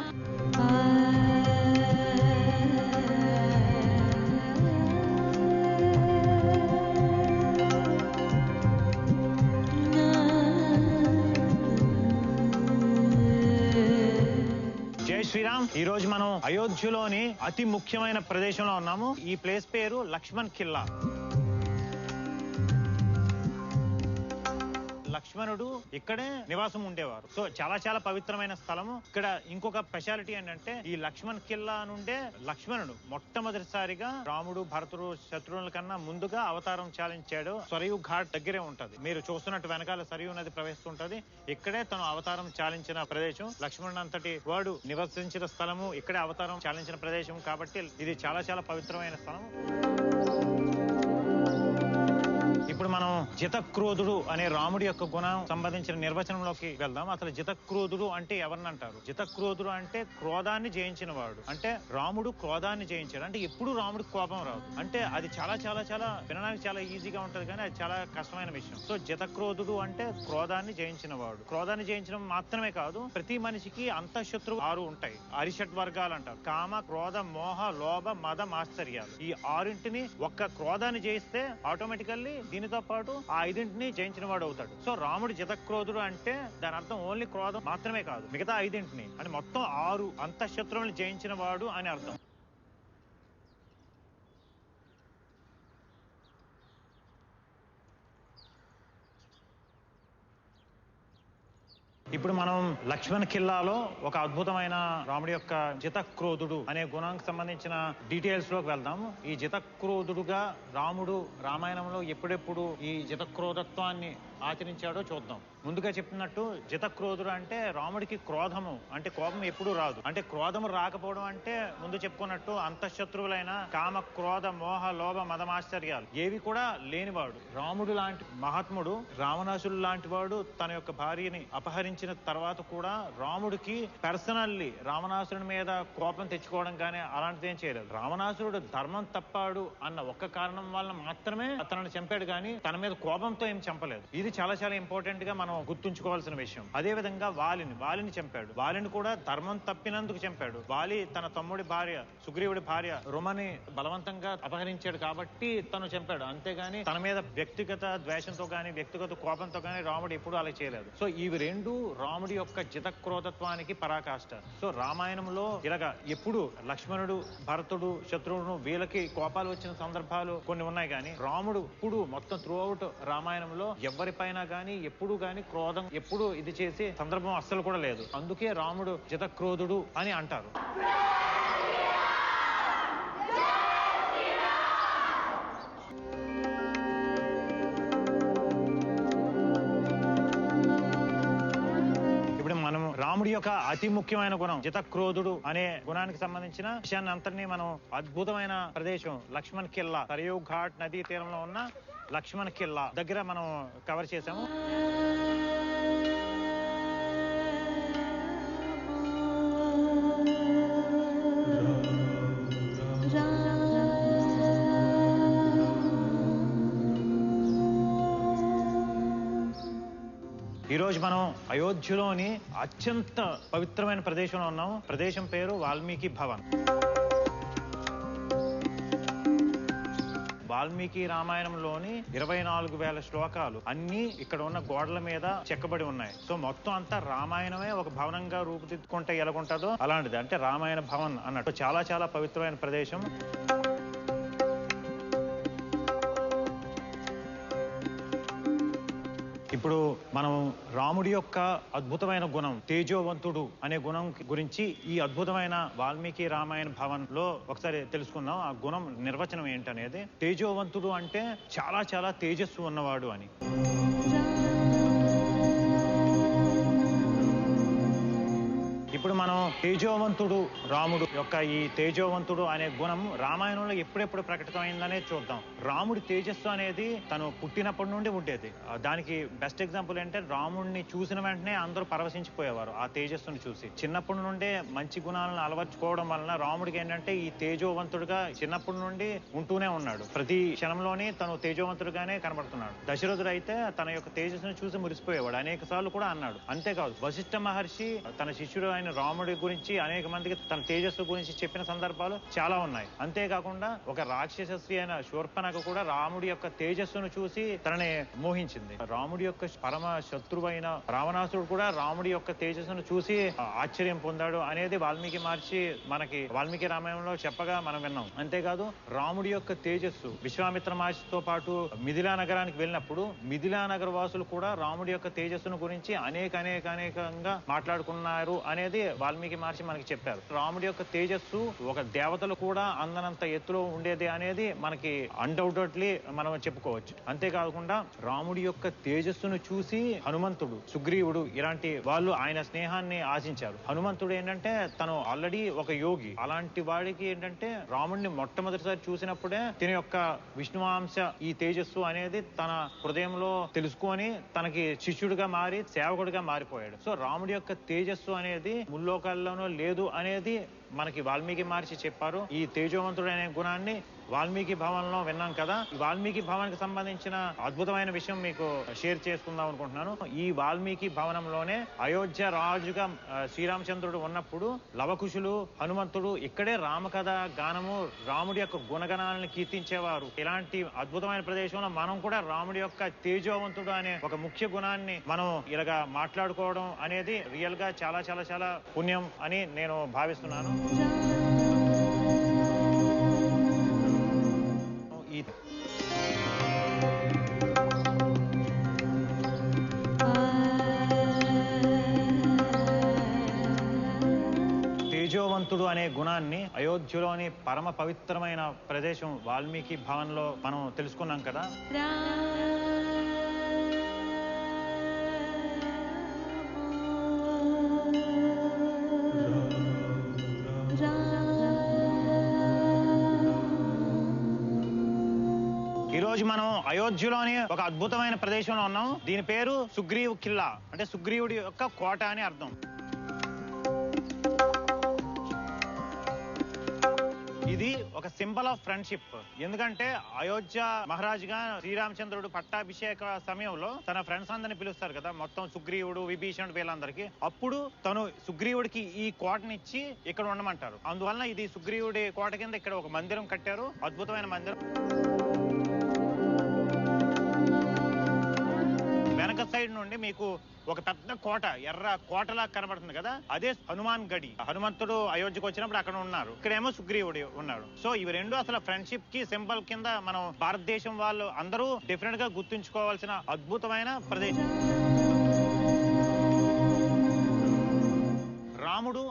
జై శ్రీరామ్. ఈ రోజు మనం అయోధ్యలోని అతి ముఖ్యమైన ప్రదేశంలో ఉన్నాము. ఈ ప్లేస్ పేరు లక్ష్మణ్ కిల్లా. లక్ష్మణుడు ఇక్కడే నివాసం ఉండేవారు. సో చాలా చాలా పవిత్రమైన స్థలము. ఇక్కడ ఇంకొక స్పెషాలిటీ ఏంటంటే ఈ లక్ష్మణ్ కిల్లా నుండే లక్ష్మణుడు మొట్టమొదటిసారిగా రాముడు, భరతుడు, శత్రువుల కన్నా ముందుగా అవతారం చాలించాడు. సరియు ఘాట్ దగ్గరే ఉంటది. మీరు చూస్తున్నట్టు వెనకాల సరియు నది ప్రవహిస్తుంటది. ఇక్కడే తను అవతారం చాలించిన ప్రదేశం. లక్ష్మణుడు అంతటి వాడు నివసించిన స్థలము, ఇక్కడే అవతారం చాలించిన ప్రదేశం. కాబట్టి ఇది చాలా చాలా పవిత్రమైన స్థలం. ఇప్పుడు మనం జితక్రోధుడు అనే రాముడి యొక్క గుణం సంబంధించిన నిర్వచనంలోకి వెళ్దాం. అసలు జితక్రోధుడు అంటే ఎవరిని అంటారు? జితక్రోధుడు అంటే క్రోధాన్ని జయించిన వాడు. అంటే రాముడు క్రోధాన్ని జయించాడు. అంటే ఎప్పుడు రాముడికి కోపం రాదు. అంటే అది చాలా చాలా చాలా వినడానికి చాలా ఈజీగా ఉంటది, కానీ అది చాలా కష్టమైన విషయం. సో జితక్రోధుడు అంటే క్రోధాన్ని జయించిన వాడు. క్రోధాన్ని జయించడం మాత్రమే కాదు, ప్రతి మనిషికి అంతఃశత్రువు 6 ఉంటాయి. అరిషట్ వర్గాలు అంటారు. కామ, క్రోధ, మోహ, లోభ, మద, మాశ్చర్యాలు. ఈ 6ంటిని ఒక్క క్రోధాన్ని జయిస్తే ఆటోమేటికల్లీ దీనితో పాటు ఆ 5ంటిని జయించిన వాడు అవుతాడు. సో రాముడు జితక్రోధుడు అంటే దాని అర్థం ఓన్లీ క్రోధం మాత్రమే కాదు, మిగతా 5ంటిని అంటే మొత్తం 6 అంతఃశత్రువులను జయించిన వాడు అని అర్థం. ఇప్పుడు మనం లక్ష్మణ్ కిల్లాలో ఒక అద్భుతమైన రాముడి యొక్క జితక్రోధుడు అనే గుణానికి సంబంధించిన డీటెయిల్స్ లోకి వెళ్దాము. ఈ జితక్రోధుడుగా రాముడు రామాయణంలో ఎప్పుడెప్పుడు ఈ జితక్రోధత్వాన్ని ఆచరించాడో చూద్దాం. ముందుగా చెప్పినట్టు జితక్రోధుడు అంటే రాముడికి క్రోధము అంటే కోపం ఎప్పుడూ రాదు. అంటే క్రోధము రాకపోవడం అంటే ముందు చెప్పుకున్నట్టు అంతఃశత్రువులైన కామ, క్రోధ, మోహ, లోభ, మదమాశ్చర్యాలు ఏవి కూడా లేనివాడు. రాముడు లాంటి మహాత్ముడు, రావణాసుడు లాంటి వాడు తన యొక్క భార్యని అపహరించిన తర్వాత కూడా రాముడికి పర్సనల్లీ రావణాసురుడి మీద కోపం తెచ్చుకోవడం కానీ అలాంటిది ఏం చేయలేదు. రావణాసురుడు ధర్మం తప్పాడు అన్న ఒక్క కారణం వల్ల మాత్రమే తనని చంపాడు, కానీ తన మీద కోపంతో ఏం చంపలేదు. ఇది చాలా చాలా ఇంపార్టెంట్ గా మనం గుర్తుంచుకోవాల్సిన విషయం. అదే విధంగా వాలిని చంపాడు. వాలిని కూడా ధర్మం తప్పినందుకు చంపాడు. వాలి తన తమ్ముడి భార్య, సుగ్రీవుడి భార్య రుమని బలవంతంగా అపహరించాడు కాబట్టి తను చంపాడు. అంతేగాని తన మీద వ్యక్తిగత ద్వేషంతో గాని వ్యక్తిగత కోపంతో గాని రాముడు ఎప్పుడు అలా చేయలేదు. సో ఇవి రెండు రాముడి యొక్క జితక్రోధత్వానికి పరాకాష్ట. సో రామాయణంలో ఇలాగా ఎప్పుడు లక్ష్మణుడు, భరతుడు, శత్రువును వీళ్ళకి కోపాలు వచ్చిన సందర్భాలు కొన్ని ఉన్నాయి, కానీ రాముడు ఇప్పుడు మొత్తం త్రూ అవుట్ రామాయణంలో ఎవరిపైనా గానీ ఎప్పుడు గానీ క్రోధం ఎప్పుడు ఇది చేసే సందర్భం అస్సలు కూడా లేదు. అందుకే రాముడు జితక్రోధుడు అని అంటారు. రాముడి యొక్క అతి ముఖ్యమైన గుణం జితక్రోధుడు అనే గుణానికి సంబంధించిన విషయాన్ని అంతటినీ మనం అద్భుతమైన ప్రదేశం లక్ష్మణ్ కిల్లా, సరయూ ఘాట్ నదీ తీరంలో ఉన్న లక్ష్మణ్ కిల్లా దగ్గర మనం కవర్ చేసాము. ఈరోజు మనం అయోధ్యలోని అత్యంత పవిత్రమైన ప్రదేశంలో ఉన్నాం. ప్రదేశం పేరు వాల్మీకి భవన్. వాల్మీకి రామాయణంలోని 24,000 శ్లోకాలు అన్ని ఇక్కడ ఉన్న గోడల మీద చెక్కబడి ఉన్నాయి. సో మొత్తం అంతా రామాయణమే ఒక భవనంగా రూపుదిద్దుకుంటే ఎలాగుంటుందో అలాంటిది, అంటే రామాయణ భవన్ అన్నట్టు. చాలా చాలా పవిత్రమైన ప్రదేశం. ఇప్పుడు మనం రాముడి యొక్క అద్భుతమైన గుణం తేజోవంతుడు అనే గుణం గురించి ఈ అద్భుతమైన వాల్మీకి రామాయణ భవన్ లో ఒకసారి తెలుసుకుందాం. ఆ గుణం నిర్వచనం ఏంటనేది. తేజోవంతుడు అంటే చాలా చాలా తేజస్సు ఉన్నవాడు అని. ఇప్పుడు మనం తేజోవంతుడు రాముడు యొక్క ఈ తేజోవంతుడు అనే గుణం రామాయణంలో ఎప్పుడెప్పుడు ప్రకటితమైందనే చూద్దాం. రాముడి తేజస్సు అనేది తను పుట్టినప్పటి నుండి ఉండేది. దానికి బెస్ట్ ఎగ్జాంపుల్ ఏంటంటే రాముడిని చూసిన వెంటనే అందరూ పరవశించిపోయేవారు ఆ తేజస్సును చూసి. చిన్నప్పటి నుండే మంచి గుణాలను అలవర్చుకోవడం వలన రాముడికి ఏంటంటే ఈ తేజోవంతుడుగా చిన్నప్పటి నుండి ఉంటూనే ఉన్నాడు. ప్రతి క్షణంలోనే తను తేజోవంతుడుగానే కనబడుతున్నాడు. దశరథుడు అయితే తన యొక్క తేజస్సును చూసి మురిసిపోయేవాడు. అనేక సార్లు కూడా అన్నాడు. అంతేకాదు వశిష్ఠ మహర్షి తన శిష్యుడు అయిన రాముడి గురించి అనేక మందికి తన తేజస్సు గురించి చెప్పిన సందర్భాలు చాలా ఉన్నాయి. అంతేకాకుండా ఒక రాక్షస స్త్రీ అయిన శూర్పణఖ కూడా రాముడి యొక్క తేజస్సును చూసి తనని మోహించింది. రాముడి యొక్క పరమ శత్రువైన రావణాసురుడు కూడా రాముడి యొక్క తేజస్సును చూసి ఆశ్చర్యం పొందాడు అనేది వాల్మీకి మహర్షి మనకి వాల్మీకి రామాయణంలో చెప్పగా మనం విన్నాం. అంతేకాదు రాముడి యొక్క తేజస్సు విశ్వామిత్ర మహర్షితో పాటు మిథిలా నగరానికి వెళ్ళినప్పుడు మిథిలా నగర వాసులు కూడా రాముడి యొక్క తేజస్సును గురించి అనేకంగా మాట్లాడుకున్నారు అనేది వాల్మీకి మహర్షి మనకి చెప్పారు. రాముడి యొక్క తేజస్సు ఒక దేవతలు కూడా అందనంత ఎత్తులో ఉండేది అనేది మనకి అన్డౌటెడ్లీ మనం చెప్పుకోవచ్చు. అంతేకాకుండా రాముడి యొక్క తేజస్సును చూసి హనుమంతుడు, సుగ్రీవుడు ఇలాంటి వాళ్ళు ఆయన స్నేహాన్ని ఆశించారు. హనుమంతుడు ఏంటంటే తను ఆల్రెడీ ఒక యోగి. అలాంటి వాడికి ఏంటంటే రాముడిని మొట్టమొదటిసారి చూసినప్పుడే తన యొక్క విష్ణువాంశ ఈ తేజస్సు అనేది తన హృదయంలో తెలుసుకొని తనకి శిష్యుడిగా మారి సేవకుడిగా మారిపోయాడు. సో రాముడి యొక్క తేజస్సు అనేది ముల్లోకాల్లోనూ లేదు అనేది మనకి వాల్మీకి మహర్షి చెప్పారు. ఈ తేజోవంతుడు అనే గుణాన్ని వాల్మీకి భవన్ లో విన్నాం కదా. వాల్మీకి భవన్ కి సంబంధించిన అద్భుతమైన విషయం మీకు షేర్ చేసుకుందాం అనుకుంటున్నాను. ఈ వాల్మీకి భవనంలోనే అయోధ్య రాజుగా శ్రీరామచంద్రుడు ఉన్నప్పుడు లవకుశులు, హనుమంతుడు ఇక్కడే రామకథ గానము రాముడి యొక్క గుణగణాలను కీర్తించేవారు. ఇలాంటి అద్భుతమైన ప్రదేశంలో మనం కూడా రాముడి యొక్క తేజోవంతుడు అనే ఒక ముఖ్య గుణాన్ని మనం ఇలాగా మాట్లాడుకోవడం అనేది రియల్ గా చాలా చాలా చాలా పుణ్యం అని నేను భావిస్తున్నాను. తేజోవంతుడు అనే గుణాన్ని అయోధ్యలోని పరమ పవిత్రమైన ప్రదేశం వాల్మీకి భవన్ లో మనం తెలుసుకున్నాం కదా. ఈరోజు మనం అయోధ్యలోని ఒక అద్భుతమైన ప్రదేశంలో ఉన్నాం. దీని పేరు సుగ్రీవ్ కిల్లా, అంటే సుగ్రీవుడి యొక్క కోట అని అర్థం. ఇది ఒక సింబల్ ఆఫ్ ఫ్రెండ్షిప్. ఎందుకంటే అయోధ్య మహారాజుగా శ్రీరామచంద్రుడు పట్టాభిషేక సమయంలో తన ఫ్రెండ్స్ అందరిని పిలుస్తారు కదా, మొత్తం సుగ్రీవుడు, విభీషణుడు వీళ్ళందరికీ. అప్పుడు తను సుగ్రీవుడికి ఈ కోటనిచ్చి ఇక్కడ ఉండమంటారు. అందువలన ఇది సుగ్రీవుడి కోట కింద ఇక్కడ ఒక మందిరం కట్టారు, అద్భుతమైన మందిరం. వెనక సైడ్ నుండి మీకు ఒక పెద్ద కోట, ఎర్ర కోటలా కనబడుతుంది కదా, అదే హనుమాన్ గడి. హనుమంతుడు అయోధ్యకు వచ్చినప్పుడు అక్కడ ఉన్నారు, ఇక్కడేమో సుగ్రీవుడు ఉన్నాడు. సో ఇవి రెండు అసలు ఫ్రెండ్షిప్ కి సింబల్ కింద మనం భారతదేశం వాళ్ళు అందరూ డిఫరెంట్ గా గుర్తుంచుకోవాల్సిన అద్భుతమైన ప్రదేశం. రాముడు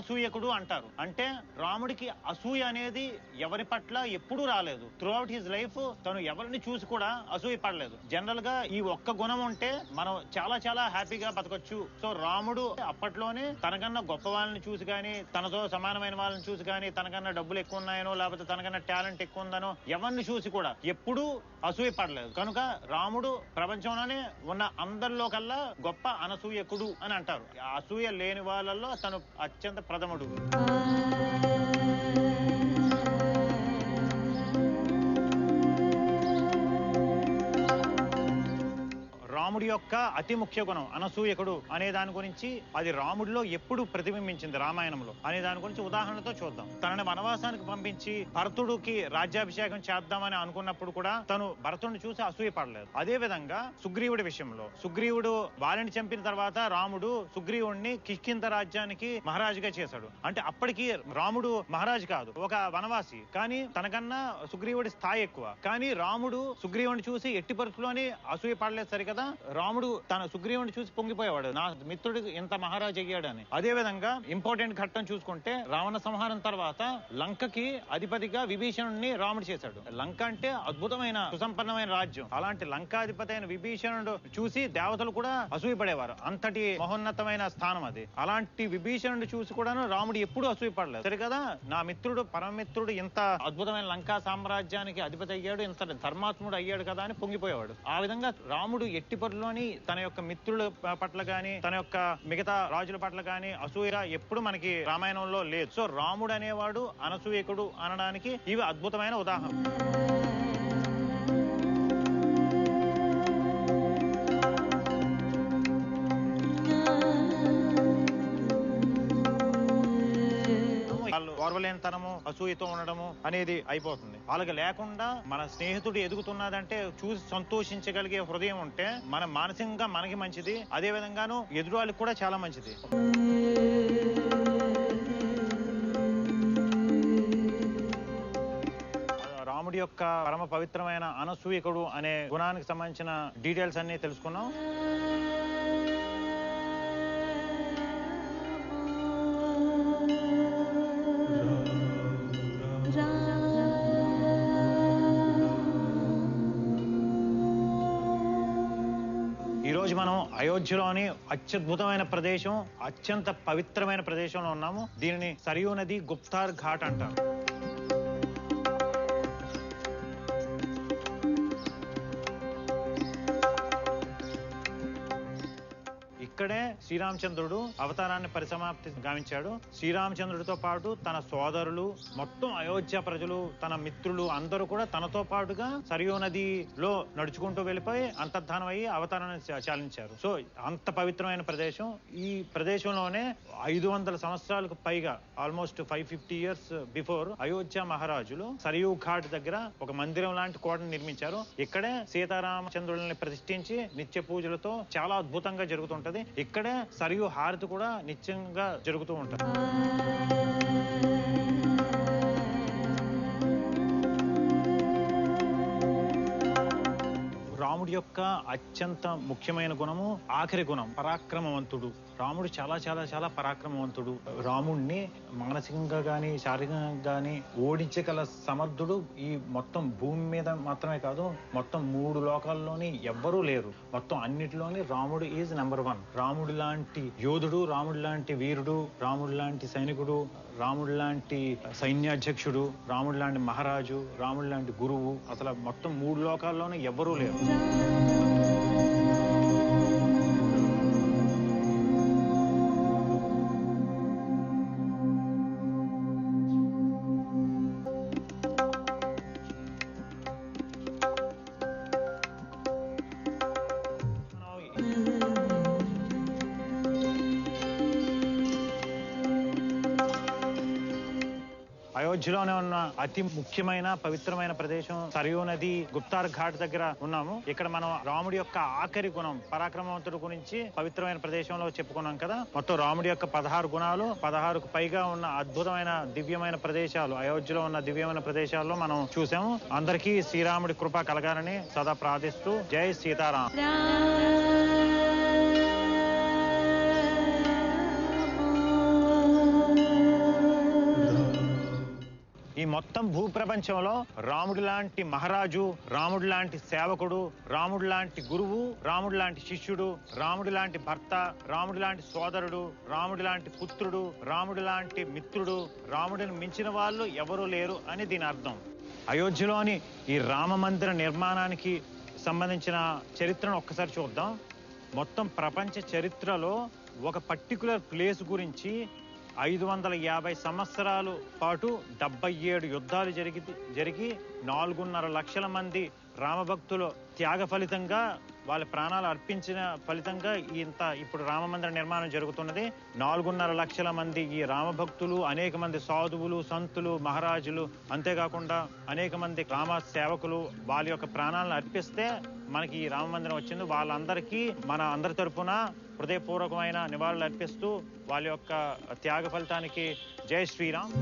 అనసూయకుడు అంటారు. అంటే రాముడికి అసూయ అనేది ఎవరి పట్ల ఎప్పుడూ రాలేదు. త్రూఅవుట్ హిజ్ లైఫ్ తను ఎవరిని చూసి కూడా అసూయ పడలేదు. జనరల్ గా ఈ ఒక్క గుణం ఉంటే మనం చాలా చాలా హ్యాపీగా బతకొచ్చు. సో రాముడు అప్పట్లోనే తనకన్నా గొప్ప వాళ్ళని చూసి కానీ, తనతో సమానమైన వాళ్ళని చూసి కానీ, తనకన్నా డబ్బులు ఎక్కువ ఉన్నాయనో లేకపోతే తనకన్నా టాలెంట్ ఎక్కువ ఉందనో ఎవరిని చూసి కూడా ఎప్పుడూ అసూయ పడలేదు. కనుక రాముడు ప్రపంచంలోనే ఉన్న అందరిలో కల్లా గొప్ప అనసూయకుడు అని అంటారు. అసూయ లేని వాళ్ళల్లో తను అత్యంత ప్రథముడు. రాముడి యొక్క అతి ముఖ్య గుణం అనసూయకుడు అనే దాని గురించి, అది రాముడిలో ఎప్పుడు ప్రతిబింబించింది రామాయణంలో అనే దాని గురించి ఉదాహరణతో చూద్దాం. తనని వనవాసానికి పంపించి భరతుడికి రాజ్యాభిషేకం చేద్దామని అనుకున్నప్పుడు కూడా తను భరతుడిని చూసి అసూయ పడలేదు. అదే విధంగా సుగ్రీవుడి విషయంలో, సుగ్రీవుడు వాలిని చంపిన తర్వాత రాముడు సుగ్రీవుడిని కిష్కింధ రాజ్యానికి మహారాజుగా చేశాడు. అంటే అప్పటికి రాముడు మహారాజు కాదు, ఒక వనవాసి. కానీ తనకన్నా సుగ్రీవుడి స్థాయి ఎక్కువ. కానీ రాముడు సుగ్రీవుడిని చూసి ఎట్టి పరిస్థితుల్లోని అసూయ పడలేదు సరికదా. రాముడు తన సుగ్రీవుని చూసి పొంగిపోయేవాడు, నా మిత్రుడికి ఇంత మహారాజు అయ్యాడు అని. అదే విధంగా ఇంపార్టెంట్ ఘట్టం చూసుకుంటే రావణ సంహారం తర్వాత లంకకి అధిపతిగా విభీషణుడిని రాముడు చేశాడు. లంక అంటే అద్భుతమైన సుసంపన్నమైన రాజ్యం. అలాంటి లంకాధిపతి అయిన విభీషణుడు చూసి దేవతలు కూడా అసూయ పడేవారు. అంతటి మహోన్నతమైన స్థానం అది. అలాంటి విభీషణుడు చూసి కూడాను రాముడు ఎప్పుడు అసూయ పడలేదు. సరే కదా, నా మిత్రుడు పరమమిత్రుడు ఇంత అద్భుతమైన లంకా సామ్రాజ్యానికి అధిపతి అయ్యాడు, ఇంత ధర్మాత్ముడు అయ్యాడు కదా అని పొంగిపోయేవాడు. ఆ విధంగా రాముడు ఎట్టి పరిలోని తన యొక్క మిత్రుల పట్ల గాని, తన యొక్క మిగతా రాజుల పట్ల గాని అసూయ ఎప్పుడు మనకి రామాయణంలో లేదు. సో రాముడు అనేవాడు అనసూయకుడు అనడానికి ఇవి అద్భుతమైన ఉదాహరణ. వాళ్ళు ఓర్వలేనితనము, అసూయతో ఉండడము అనేది అయిపోతుంది. వాళ్ళకి లేకుండా మన స్నేహితుడు ఎదుగుతున్నదంటే చూసి సంతోషించగలిగే హృదయం ఉంటే మన మానసికంగా మనకి మంచిది, అదే విధంగాను ఎదురు వాళ్ళకి కూడా చాలా మంచిది. రాముడి యొక్క పరమ పవిత్రమైన అనసూయకుడు అనే గుణానికి సంబంధించిన డీటెయిల్స్ అన్ని తెలుసుకున్నాం. ఈరోజు మనం అయోధ్యలోని అత్యద్భుతమైన ప్రదేశం, అత్యంత పవిత్రమైన ప్రదేశంలో ఉన్నాము. దీనిని సరియూ నది గుప్తార్ ఘాట్ అంటారు. ఇక్కడే శ్రీరామచంద్రుడు అవతారాన్ని పరిసమాప్తి గావించాడు. శ్రీరామచంద్రుడితో పాటు తన సోదరులు, మొత్తం అయోధ్య ప్రజలు, తన మిత్రులు అందరూ కూడా తనతో పాటుగా సరియూ నదిలో నడుచుకుంటూ వెళ్ళిపోయి అంతర్ధానం అయ్యి అవతారాన్ని చాలించారు. సో అంత పవిత్రమైన ప్రదేశం. ఈ ప్రదేశంలోనే 500 సంవత్సరాలకు పైగా, ఆల్మోస్ట్ 550 years బిఫోర్, అయోధ్య మహారాజులు సరియూ ఘాట్ దగ్గర ఒక మందిరం లాంటి కోటను నిర్మించారు. ఇక్కడే సీతారామచంద్రుల్ని ప్రతిష్ఠించి నిత్య పూజలతో చాలా అద్భుతంగా జరుగుతుంటది. ఇక్కడే సరియూ హారతి కూడా నిత్యంగా జరుగుతూ ఉంటుంది. రాముడి యొక్క అత్యంత ముఖ్యమైన గుణము, ఆఖరి గుణం, పరాక్రమవంతుడు. రాముడు చాలా చాలా చాలా పరాక్రమవంతుడు. రాముడిని మానసికంగా గాని శారీరకంగా గాని ఓడించగల సమర్థుడు ఈ మొత్తం భూమి మీద మాత్రమే కాదు, మొత్తం 3 లోకాల్లోని ఎవ్వరూ లేరు. మొత్తం అన్నిటిలోని రాముడు ఈజ్ నెంబర్ 1. రాముడు లాంటి యోధుడు, రాముడు లాంటి వీరుడు, రాముడు లాంటి సైనికుడు, రాముడు లాంటి సైన్యాధ్యక్షుడు, రాముడు లాంటి మహారాజు, రాముడు లాంటి గురువు అసలు మొత్తం 3 లోకాల్లోనే ఎవ్వరూ లేరు. అయోధ్యలోనే ఉన్న అతి ముఖ్యమైన పవిత్రమైన ప్రదేశం సరియూ నది గుప్తార్ ఘాట్ దగ్గర ఉన్నాము. ఇక్కడ మనం రాముడి యొక్క ఆఖరి గుణం, పరాక్రమవంతుడు గురించి పవిత్రమైన ప్రదేశంలో చెప్పుకున్నాం కదా. మొత్తం రాముడి యొక్క 16 గుణాలు, 16కు పైగా ఉన్న అద్భుతమైన దివ్యమైన ప్రదేశాలు, అయోధ్యలో ఉన్న దివ్యమైన ప్రదేశాల్లో మనం చూసాము. అందరికీ శ్రీరాముడి కృప కలగాలని సదా ప్రార్థిస్తూ జై సీతారాం. మొత్తం భూప్రపంచంలో రాముడు లాంటి మహారాజు, రాముడు లాంటి సేవకుడు, రాముడు లాంటి గురువు, రాముడు లాంటి శిష్యుడు, రాముడు లాంటి భర్త, రాముడు లాంటి సోదరుడు, రాముడు లాంటి పుత్రుడు, రాముడు లాంటి మిత్రుడు, రాముడిని మించిన వాళ్ళు ఎవరూ లేరు అని దీని అర్థం. అయోధ్యలోని ఈ రామ మందిర నిర్మాణానికి సంబంధించిన చరిత్రను ఒక్కసారి చూద్దాం. మొత్తం ప్రపంచ చరిత్రలో ఒక పర్టికులర్ ప్లేస్ గురించి 550 సంవత్సరాలు పాటు 77 యుద్ధాలు జరిగి 4.5 లక్షల మంది రామభక్తులు త్యాగ ఫలితంగా వాళ్ళ ప్రాణాలు అర్పించిన ఫలితంగా ఇప్పుడు రామ మందిర నిర్మాణం జరుగుతున్నది. 4.5 లక్షల మంది ఈ రామభక్తులు, అనేక మంది సాధువులు, సంతులు, మహారాజులు, అంతేకాకుండా అనేక మంది రామ సేవకులు వాళ్ళ యొక్క ప్రాణాలను అర్పిస్తే మనకి ఈ రామ మందిరం వచ్చింది. వాళ్ళందరికీ మన అందరి తరపున హృదయపూర్వకమైన నివాళులు అర్పిస్తూ వాళ్ళ యొక్క త్యాగ ఫలితానికి జై శ్రీరామ్.